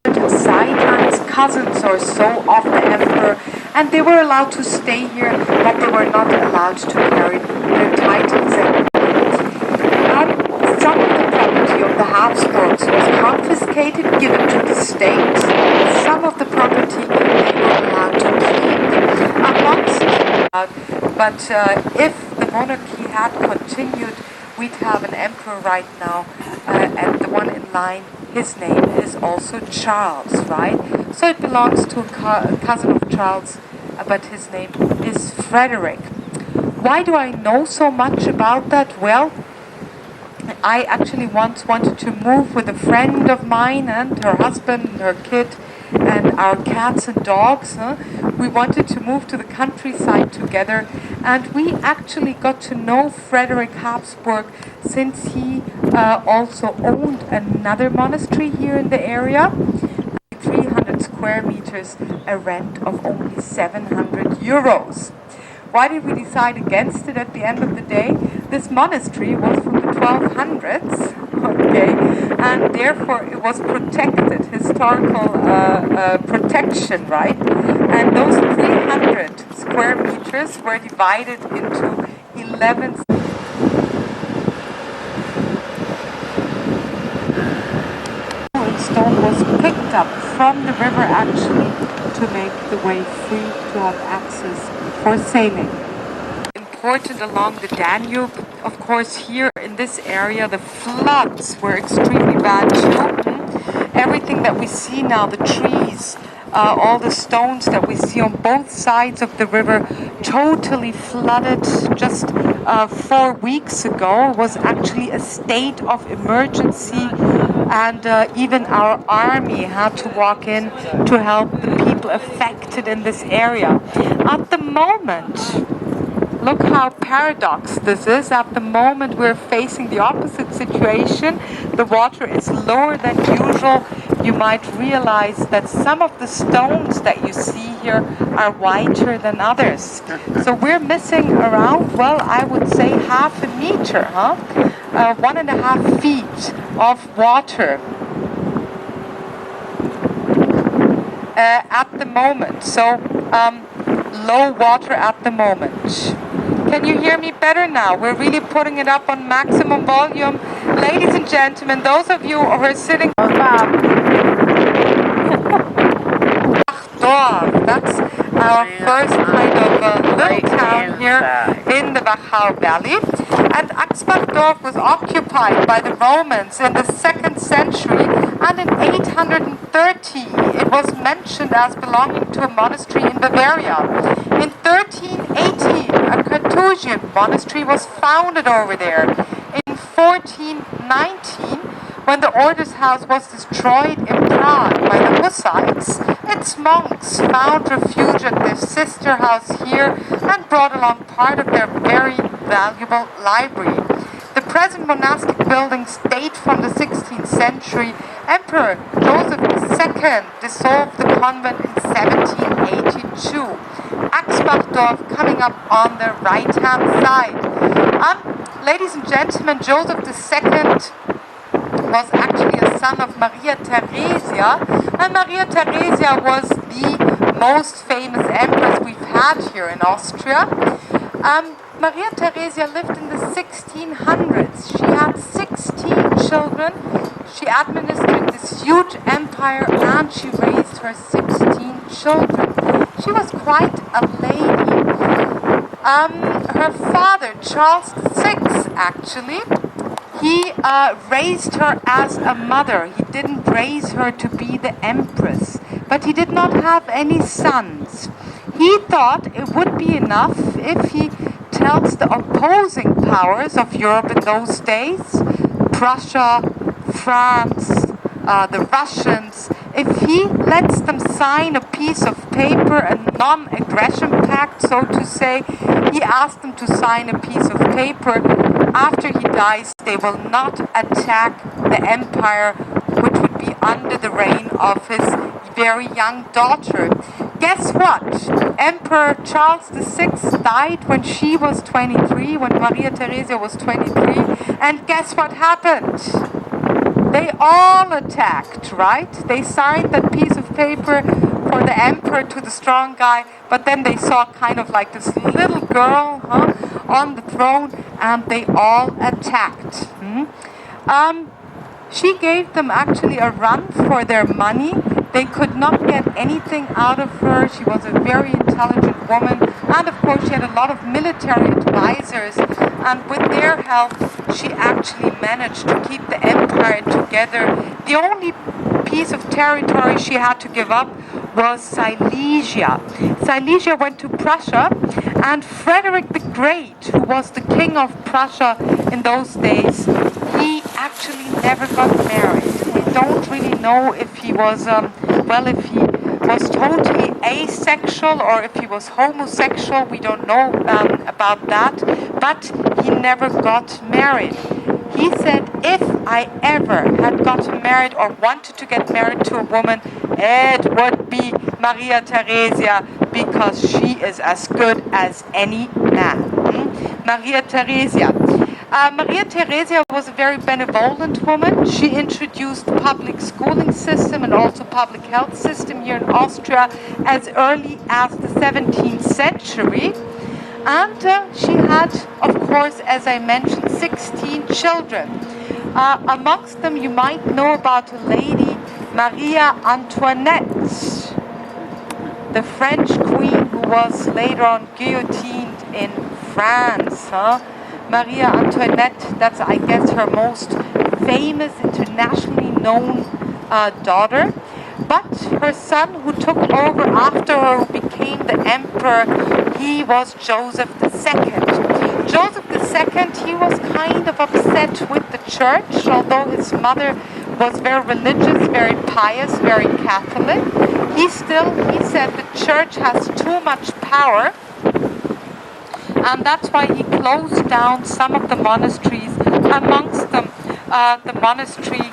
Sidehands, cousins or so of the Emperor, and they were allowed to stay here, but they were not allowed to carry their titles and some of the property of the Habsburgs was confiscated, given to the state. Some of the property they were allowed to keep. But if the monarchy had continued, we'd have an emperor right now, and the one in line, his name is also Charles, right? So it belongs to a cousin of Charles, but his name is Frederick. Why do I know so much about that? Well, I actually once wanted to move with a friend of mine and her husband and her kid and our cats and dogs. We wanted to move to the countryside together, and we actually got to know Frederick Habsburg since he also owned another monastery here in the area. 300 square meters, a rent of only 700 euros. Why did we decide against it at the end of the day? This monastery was from the 1200s, okay, and therefore it was protected, historical protection, right? And those 300 square meters were divided into 11 stone was picked up from the river actually to make the way free to have access for sailing. Important along the Danube, of course, here in this area the floods were extremely bad too. Everything that we see now, the trees, all the stones that we see on both sides of the river, totally flooded just 4 weeks ago. It was actually a state of emergency, and even our army had to walk in to help the people affected in this area. At the moment, look how paradox this is. At the moment we're facing the opposite situation. The water is lower than usual. You might realize that some of the stones that you see here are whiter than others. So we're missing around, well, I would say half a meter, 1.5 feet of water at the moment. So low water at the moment. Can you hear me better now? We're really putting it up on maximum volume. Ladies and gentlemen, those of you who are sitting... That's our first kind of little town here in the Wachau Valley. And Axbachdorf was occupied by the Romans in the 2nd century, and in 830 it was mentioned as belonging to a monastery in Bavaria. In 1380 a Carthusian monastery was founded over there. In 1419, when the Order's house was destroyed in Prague by the Hussites, its monks found refuge at their sister house here and brought along part of their very valuable library. The present monastic buildings date from the 16th century. Emperor Joseph II dissolved the convent in 1782. Axbachdorf coming up on the right-hand side. Ladies and gentlemen, Joseph II was actually a son of Maria Theresia, and Maria Theresia was the most famous empress we've had here in Austria. Maria Theresia lived in the 1600s. She had 16 children. She administered this huge empire, and she raised her 16 children. She was quite a lady. Her father, Charles VI, actually, he raised her as a mother. He didn't raise her to be the empress, but he did not have any sons. He thought it would be enough if he tells the opposing powers of Europe in those days, Prussia, France, the Russians, if he lets them sign a piece of paper, a non-aggression pact, so to say, he asked them to sign a piece of paper. After he dies, they will not attack the empire, which would be under the reign of his very young daughter. Guess what? Emperor Charles VI died when she was 23, when Maria Theresia was 23, and guess what happened? They all attacked, right? They signed that piece of paper for the emperor to the strong guy, but then they saw kind of like this little girl on the throne, and they all attacked. She gave them actually a run for their money. They could not get anything out of her. She was a very intelligent woman, and of course she had a lot of military advisors, and with their help she actually managed to keep the empire together. The only piece of territory she had to give up was Silesia. Silesia went to Prussia, and Frederick the Great, who was the king of Prussia in those days, he actually never got married. We don't really know if he was, if he was totally asexual or if he was homosexual. We don't know about that, but he never got married. He said, if I ever had gotten married or wanted to get married to a woman, it would be Maria Theresia, because she is as good as any man. Maria Theresia. Maria Theresia was a very benevolent woman. She introduced public schooling system and also public health system here in Austria as early as the 17th century. And she had, of course, as I mentioned, 16 children. Amongst them, you might know about a lady, Maria Antoinette, the French queen who was later on guillotined in France. Maria Antoinette, that's, I guess, her most famous, internationally known daughter. But her son, who took over after her, who became the emperor, he was Joseph II. Joseph II, he was kind of upset with the church, although his mother was very religious, very pious, very Catholic. He said the church has too much power, and that's why he closed down some of the monasteries, amongst them the monastery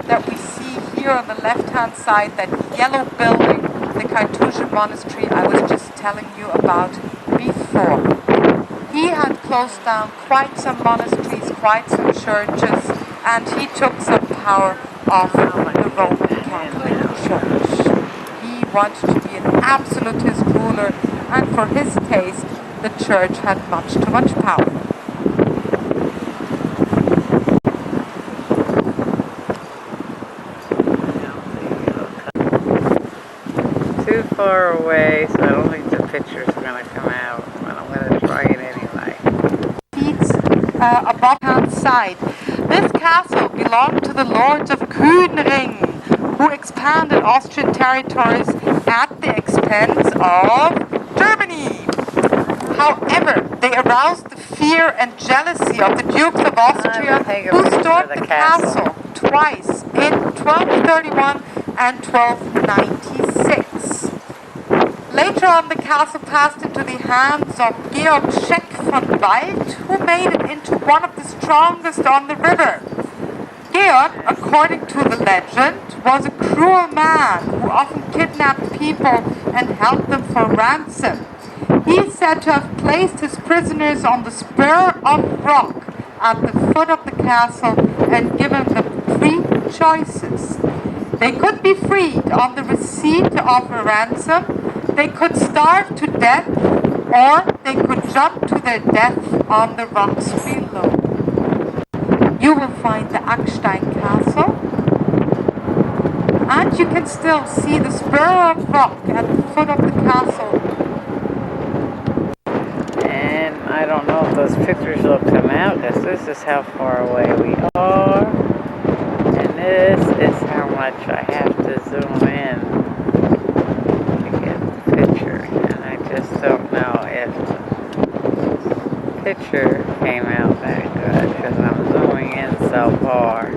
that we see here on the left-hand side, that yellow building, the Carthusian monastery I was just telling you about before. He had closed down quite some monasteries, quite some churches, and he took some power off the Roman Catholic Church. He wanted to be an absolutist ruler, and for his taste, the church had much too much power. Too far away, so I don't think the picture's going to come out, but I'm going to try it anyway. Feet above hand side. This castle belonged to the lords of Kuenring, who expanded Austrian territories at the expense of Germany. However, they aroused the fear and jealousy of the Dukes of Austria, who stormed the castle twice in 1231 and 1296. Later on, the castle passed into the hands of Georg Scheck von Wald, who made it into one of the strongest on the river. Georg, according to the legend, was a cruel man who often kidnapped people and held them for ransom. He is said to have placed his prisoners on the spur of rock at the foot of the castle and given them 3 choices. They could be freed on the receipt of a ransom, they could starve to death, or they could jump to their death on the rocks below. You will find the Ackstein Castle, and you can still see the spur of rock at the foot of the castle. And I don't know if those pictures will come out, because this is how far away we are, and this is how much I have to zoom in to get the picture, and I just don't know if the picture came out that good, because I'm zooming in so far.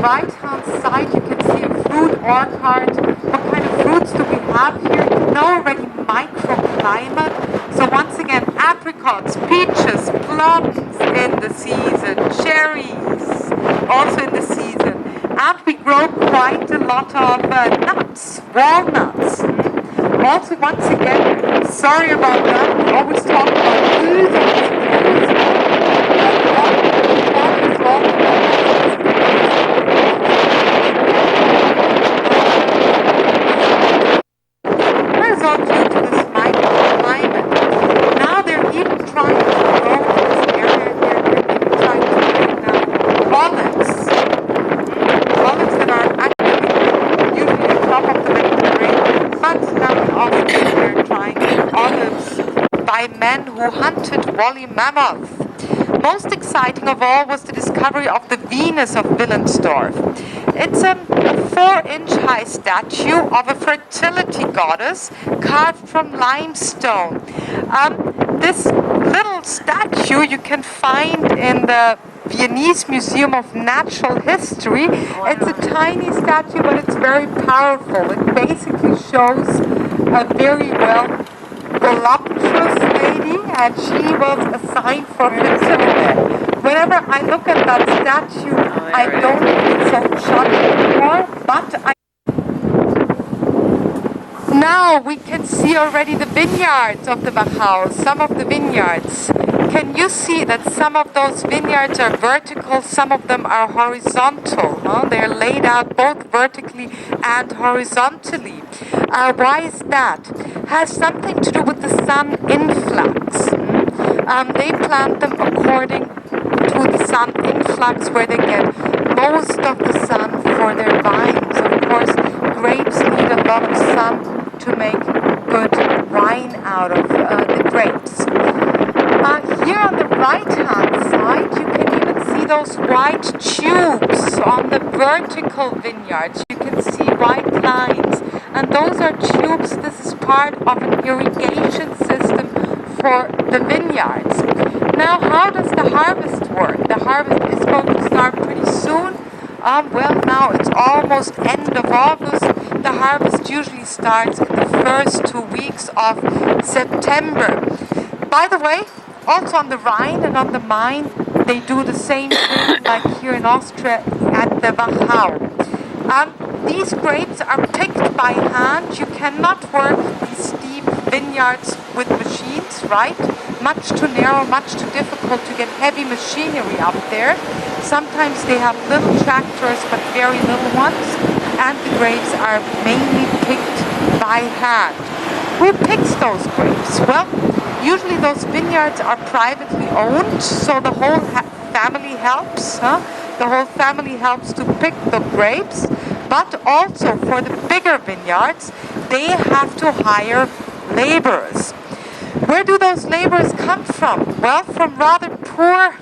Right-hand side, you can see a fruit orchard. What kind of fruits do we have here? You know already microclimate. So once again, apricots, peaches, plums in the season, cherries also in the season. And we grow quite a lot of nuts, walnuts. Also, once again, sorry about that, we always talk about food and men who hunted woolly mammoth. Most exciting of all was the discovery of the Venus of Willensdorf. It's a 4-inch high statue of a fertility goddess carved from limestone. This little statue you can find in the Viennese Museum of Natural History. It's a tiny statue, but it's very powerful. It basically shows a very voluptuous lady, and she was a sign for fertility. Whenever I look at that statue, I don't feel so shocked anymore, but now we can see already the vineyards of the Bachhaus, some of the vineyards. Can you see that some of those vineyards are vertical, some of them are horizontal? They're laid out both vertically and horizontally. Why is that? Has something to do with the sun influx. They plant them according to the sun influx, where they get most of the sun for their vines. Of course, grapes need a lot of sun to make good wine out of the grapes. Here on the right-hand side, you can even those white tubes on the vertical vineyards? You can see white lines, and those are tubes. This is part of an irrigation system for the vineyards. Now, how does the harvest work? The harvest is going to start pretty soon. Well, now it's almost end of August. The harvest usually starts in the first 2 weeks of September. By the way, also on the Rhine and on the Main, they do the same thing like here in Austria at the Wachau. These grapes are picked by hand. You cannot work these steep vineyards with machines, right? Much too narrow, much too difficult to get heavy machinery up there. Sometimes they have little tractors, but very little ones. And the grapes are mainly picked by hand. Who picks those grapes? Well, usually those vineyards are privately owned, so the whole family helps. The whole family helps to pick the grapes. But also for the bigger vineyards, they have to hire laborers. Where do those laborers come from? Well, from rather poor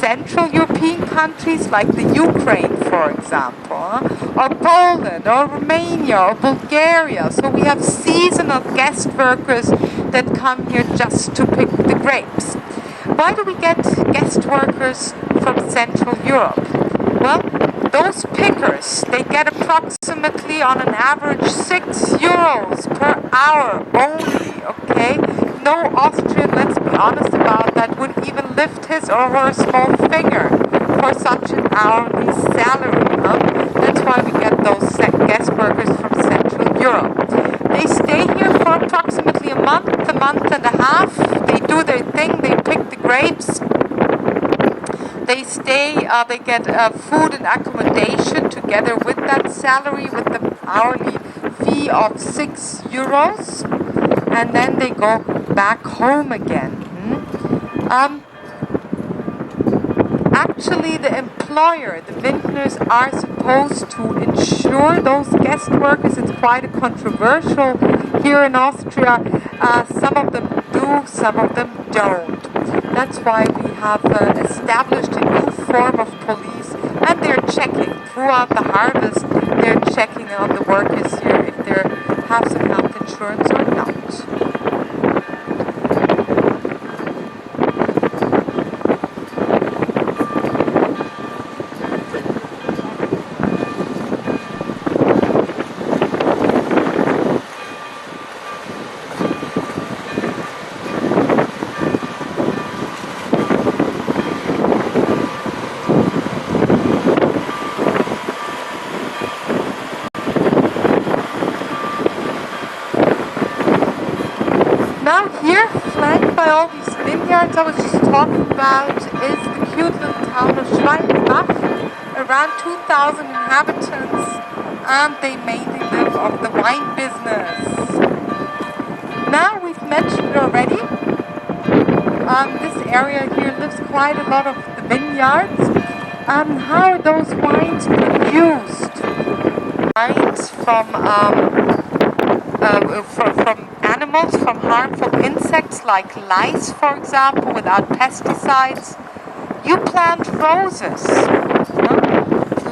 Central European countries like the Ukraine, for example, or Poland, or Romania, or Bulgaria. So we have seasonal guest workers that come here just to pick the grapes. Why do we get guest workers from Central Europe? Well, those pickers, they get approximately on an average €6 per hour only, okay? No Austrian, let's be honest about that, would even lift his or her small finger for such an hourly salary. That's why we get those guest workers from Central Europe. They stay here for approximately a month and a half. They do their thing, they pick the grapes. They stay, they get food and accommodation together with that salary, with the hourly fee of €6. And then they go back home again. Actually, the employer, the vintners, are supposed to insure those guest workers. It's quite controversial here in Austria. Some of them do, some of them don't. That's why we have established a new form of police, and they're checking throughout the harvest. They're checking on the workers here if they have some health insurance or not. Now here, flanked by all these vineyards I was just talking about, is the cute little town of Schwalbenbach. Around 2,000 inhabitants, and they mainly live off the wine business. Now we've mentioned it already, this area here lives quite a lot of the vineyards. How are those wines produced? Wines from animals, from harmful insects like lice, for example, without pesticides. You plant roses.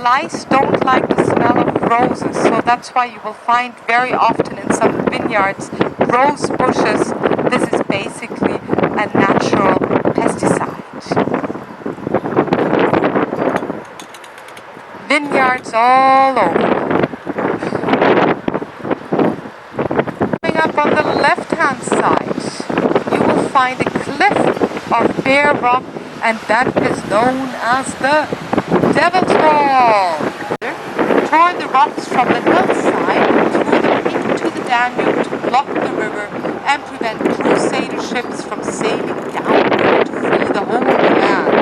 Lice don't like the smell of roses, so that's why you will find very often in some vineyards rose bushes. This is basically a natural pesticide. Vineyards all over. Up on the left-hand side, you will find a cliff of bare rock, and that is known as the Devil's Wall. Tore the rocks from the hillside, threw them into the Danube to block the river and prevent crusader ships from sailing down there to free the whole land.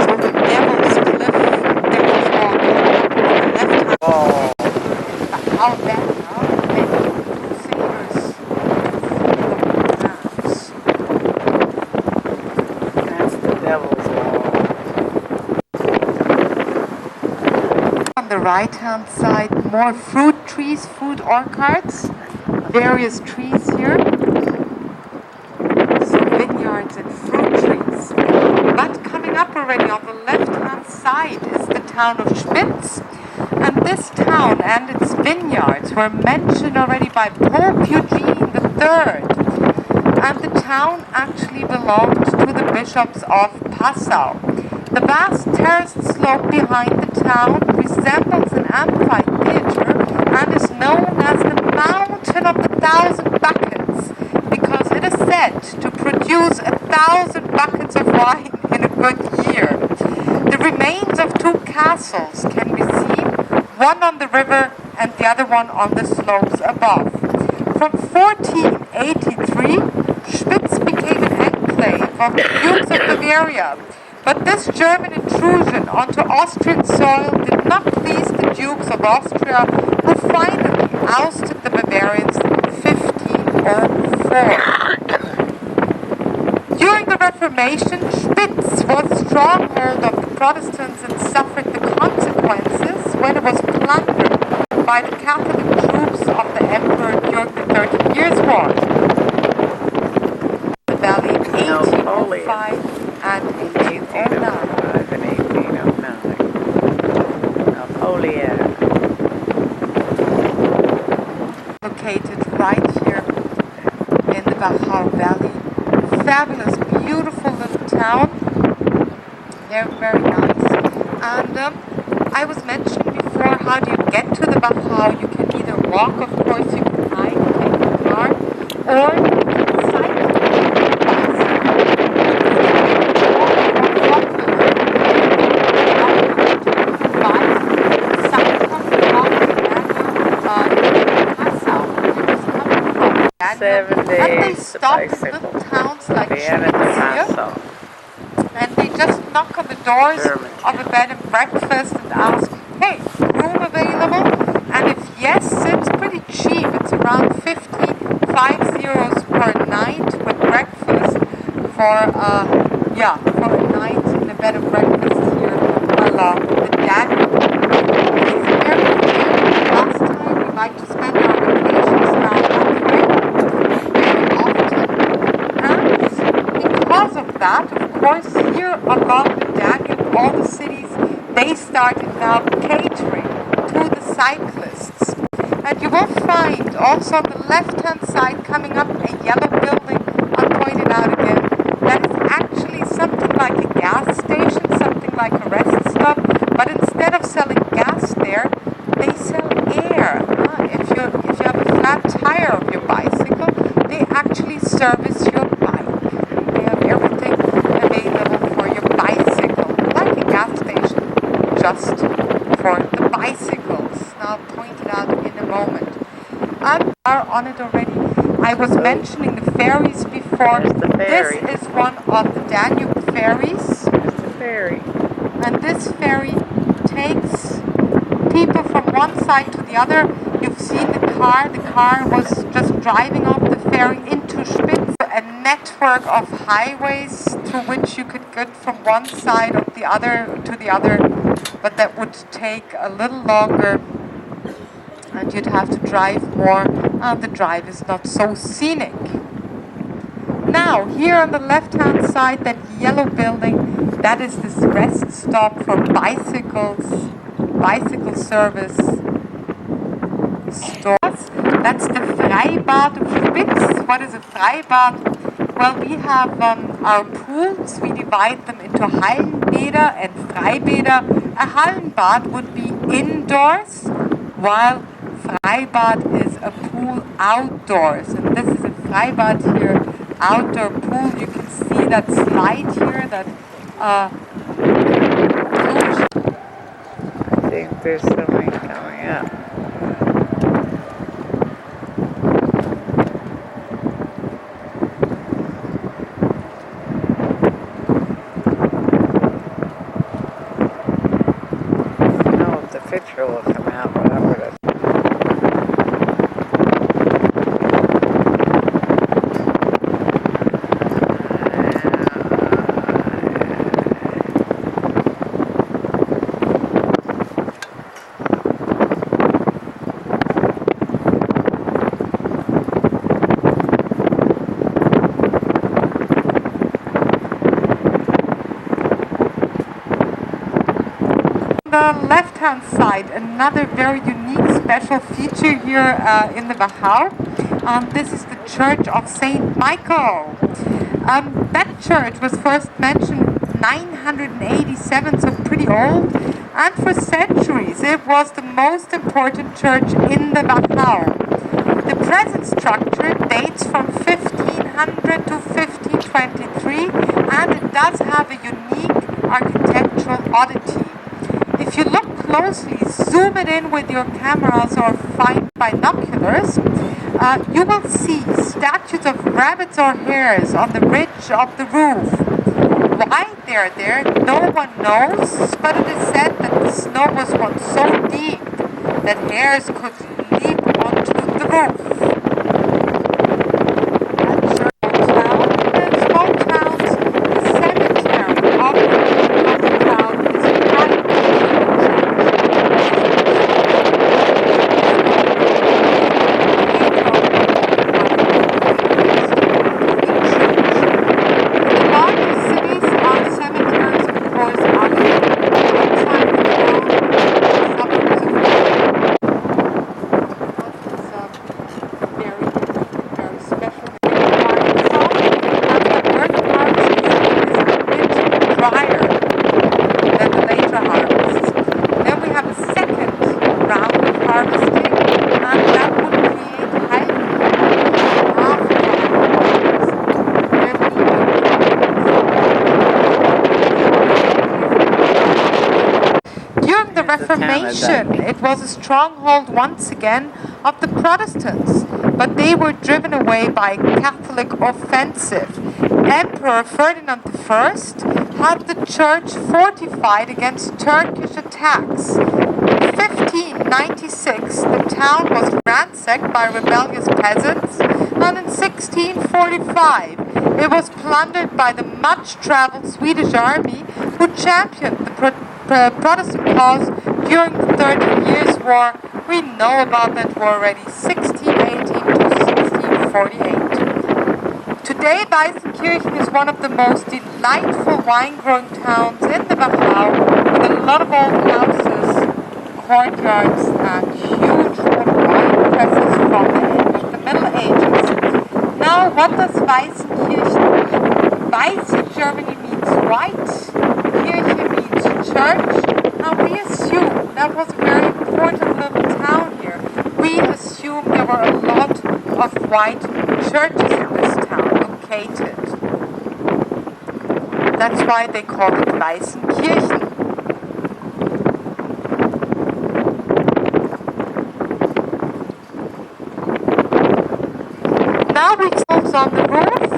So the Devil's Cliff, Devil's Wall, on the left-hand side. How bad? On the right-hand side, more fruit trees, fruit orchards, various trees here. So vineyards and fruit trees. But coming coming up already on the left-hand side is the town of Spitz. And this town and its vineyards were mentioned already by Pope Eugene III. And the town actually belonged to the bishops of Passau. The vast terraced slope behind the town resembles an amphitheater and is known as the Mountain of the Thousand Buckets because it is said to produce 1,000 buckets of wine in a good year. The remains of two castles can be seen, one on the river and the other one on the slopes above. From 1483, Spitz became an enclave of the Dukes of Bavaria, but this German intrusion onto Austrian soil did not please the Dukes of Austria, who finally ousted the Bavarians in 1504. During the Reformation, Spitz was a stronghold of the Protestants and suffered the consequences when it was plundered by the Catholic troops of the Emperor during the 30 Years' War. The valley in 1805 and 1809. And 1809. Napoleon. Located right here in the Wachau Valley. Fabulous, beautiful little town. They're very nice. And I was mentioning before, how do you get to the Wachau? You can either walk, of course, you can hike, take a car, or you can cycle. And they stop in little towns like Spitz here, and they just knock on the doors of a bed and breakfast and ask, hey, room available? And if yes, it's pretty cheap. It's around 5 euros per night with breakfast for a night in a bed and breakfast here along the Danube. Last time we like to spend our vacations around that way. Because of that, of course, here along the Danube, all the cities, they started now catering to the cyclists. And you will find also on the left-hand side coming up a yellow building, I'll point it out again, that is actually something like a gas station, something like a rest stop, but instead of selling gas there, they sell air. If you have a flat tire of your bicycle, they actually service your bike. They have everything available for your bicycle, like a gas station, just for the bicycles. Now I'll point it out in a moment. We are on it already. I was mentioning the ferries before. This is one of the Danube ferries. The ferry. And this ferry takes people from one side to the other. You've seen the car. The car was just driving off the ferry into Spitz. A network of highways through which you could get from one side of the other to the other, but that would take a little longer and you'd have to drive more, and the drive is not so scenic. Now, here on the left-hand side, that yellow building, that is this rest stop for bicycles, bicycle service stores. That's the Freibad of Spitz. What is a Freibad? Well, we have our pools. We divide them into Hallenbäder and Freibäder. A Hallenbad would be indoors, while Freibad is a pool outdoors. And this is a Freibad here, outdoor pool. You can see that slide here, that I think there's something coming up. Picture will come out, whatever it is. left-hand side, another very unique special feature here in the Wachau. This is the Church of Saint Michael. That church was first mentioned 987, so pretty old, and for centuries it was the most important church in the Wachau. The present structure dates from 1500 to 1523, and it does have a unique architectural oddity. If you look closely, zoom it in with your cameras or find binoculars, you will see statues of rabbits or hares on the ridge of the roof. Why they're there, no one knows, but it is said that the snow was once so deep that hares could leap onto the roof. Small towns, the cemetery of the town is right. Reformation. It was a stronghold once again of the Protestants, but they were driven away by a Catholic offensive. Emperor Ferdinand I had the church fortified against Turkish attacks. In 1596, the town was ransacked by rebellious peasants, and in 1645, it was plundered by the much-traveled Swedish army who championed the Protestant cause during the 30 Years' War. We know about that war already, 1618 to 1648. Today, Weißenkirchen is one of the most delightful wine-growing towns in the Wachau, with a lot of old houses, courtyards, and huge wine presses from the end of the Middle Ages. Now, what does Weißenkirchen mean? Weiss in Germany means white, Kirche means church. Now we assume that was a very important little town here. We assume there were a lot of white churches in this town located. That's why they call it Weißenkirchen. Now we close on the roof,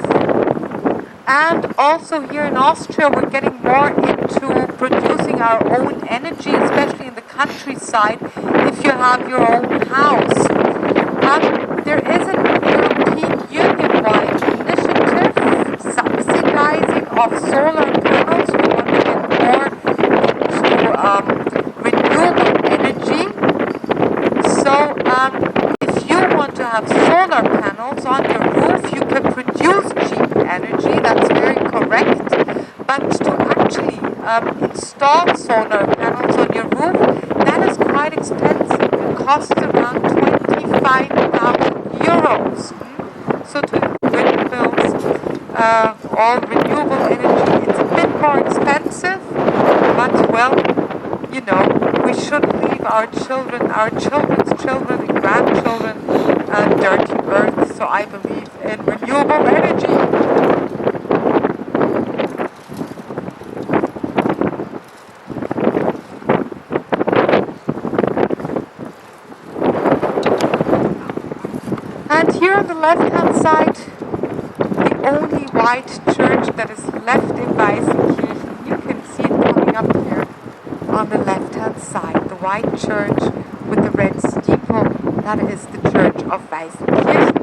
and also here in Austria we're getting more into producing our own energy, especially in the countryside, if you have your own house. There is an European Union-wide initiative subsidizing of solar panels. We want to get more into renewable energy. So if you want to have solar panels on your roof, you can produce cheap energy, that's very correct. But to actually install solar panels on your roof, that is quite expensive. It costs around 25,000 euros. So to windmills, all renewable energy, it's a bit more expensive, but well, you know, we shouldn't leave our children, our children's children and grandchildren dirty earth, so I believe in renewable energy. And here on the left-hand side, the only white church that is left in Weißenkirchen. You can see it coming up here on the left-hand side. The white church with the red steeple, that is the church of Weißenkirchen.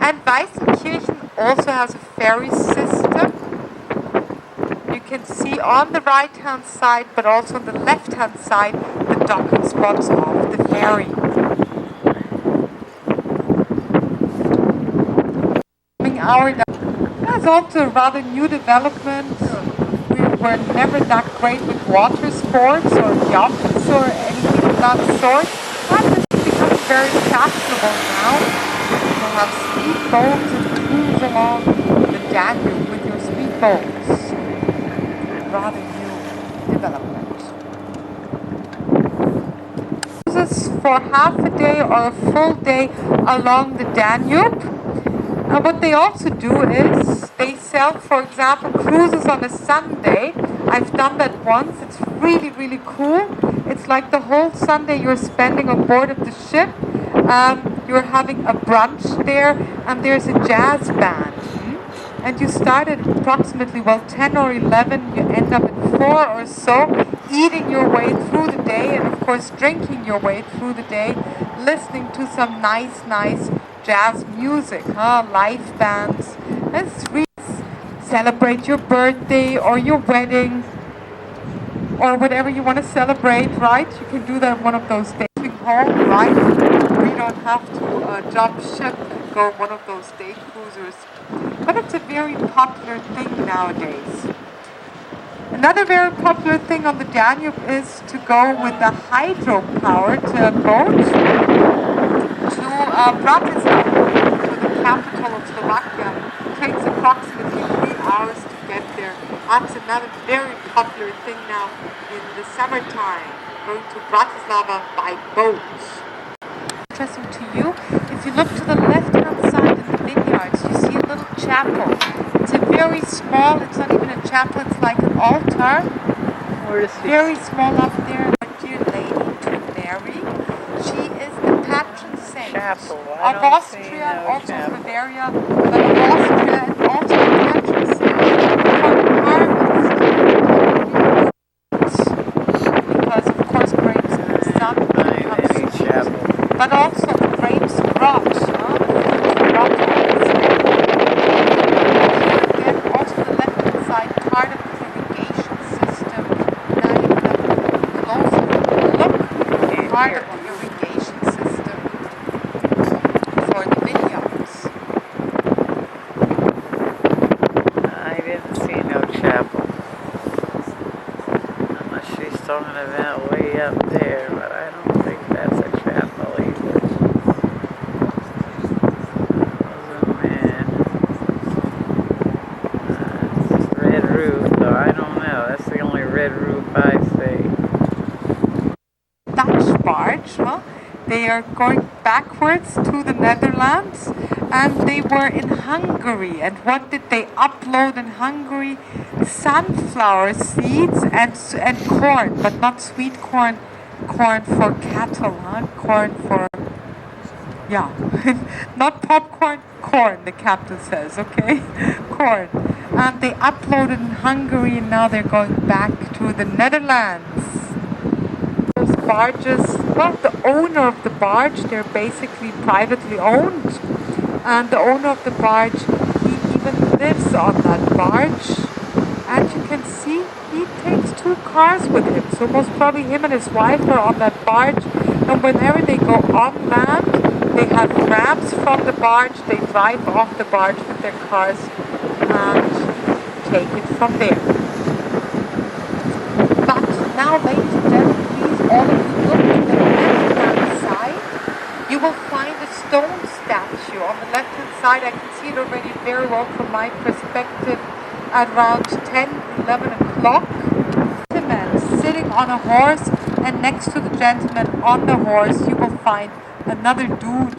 And Weißenkirchen also has a ferry system. You can see on the right-hand side, but also on the left-hand side, the docking spots of the ferry. There's also a rather new development. We're were never that great with water sports or yachts or anything of that sort. And this is becoming very fashionable now. People have speedboats and cruise along the Danube with your speedboats. Rather new development. Cruises for half a day or a full day along the Danube. And what they also do is they sell, for example, cruises on a Sunday. I've done that once. It's really, really cool. It's like the whole Sunday you're spending on board of the ship. You're having a brunch there, and there's a jazz band. And you start at approximately, 10 or 11, you end up at 4 or so, eating your way through the day, and of course drinking your way through the day, listening to some nice jazz music, live bands. It's really celebrate your birthday or your wedding, or whatever you want to celebrate, right? You can do that one of those days. Home, right? We don't have to jump ship and go one of those day cruisers. But it's a very popular thing nowadays. Another very popular thing on the Danube is to go with a hydro-powered boat to Bratislava, to the capital of Slovakia. It takes approximately 3 hours to get there. That's another very popular thing now in the summertime, going to Bratislava by boat. Interesting to you, if you look to the left-hand side in the vineyards, you see a little chapel. It's a very small, it's not even a chapel, it's like an altar. Very small up there. Our dear Lady to Mary. She is the patron saint of Austria, also of Bavaria, but of Austria and also the patron saint for harvest. Because of course grapes in the sun becomes sweet, but also grapes rot. Also the left-hand side, part of the irrigation system. Now you can have a closer look. Part of the irrigation system for the vineyards. I didn't see no chapel. Unless she's talking about way up there, but I don't think that's a chapel either. Zoom in. Red roof, though I don't know. That's the only red roof I see. Dutch barge, they are going backwards to the Netherlands, and they were in Hungary. And what did they upload in Hungary? Sunflower seeds and corn, but not sweet corn. Corn for cattle, corn for, not popcorn, corn, the captain says, okay? Corn. And they uploaded in Hungary, and now they're going back to the Netherlands. Those barges, the owner of the barge, they're basically privately owned. And the owner of the barge, he even lives on that barge. And you can see he takes 2 cars with him. So most probably him and his wife are on that barge. And whenever they go on land, they have ramps from the barge. They drive off the barge with their cars and take it from there. But now, ladies and gentlemen, please all of you look to the left-hand side. You will find a stone statue on the left-hand side. I can see it already very well from my perspective at around 10, 11 o'clock. The man sitting on a horse, and next to the gentleman on the horse, you will find another dude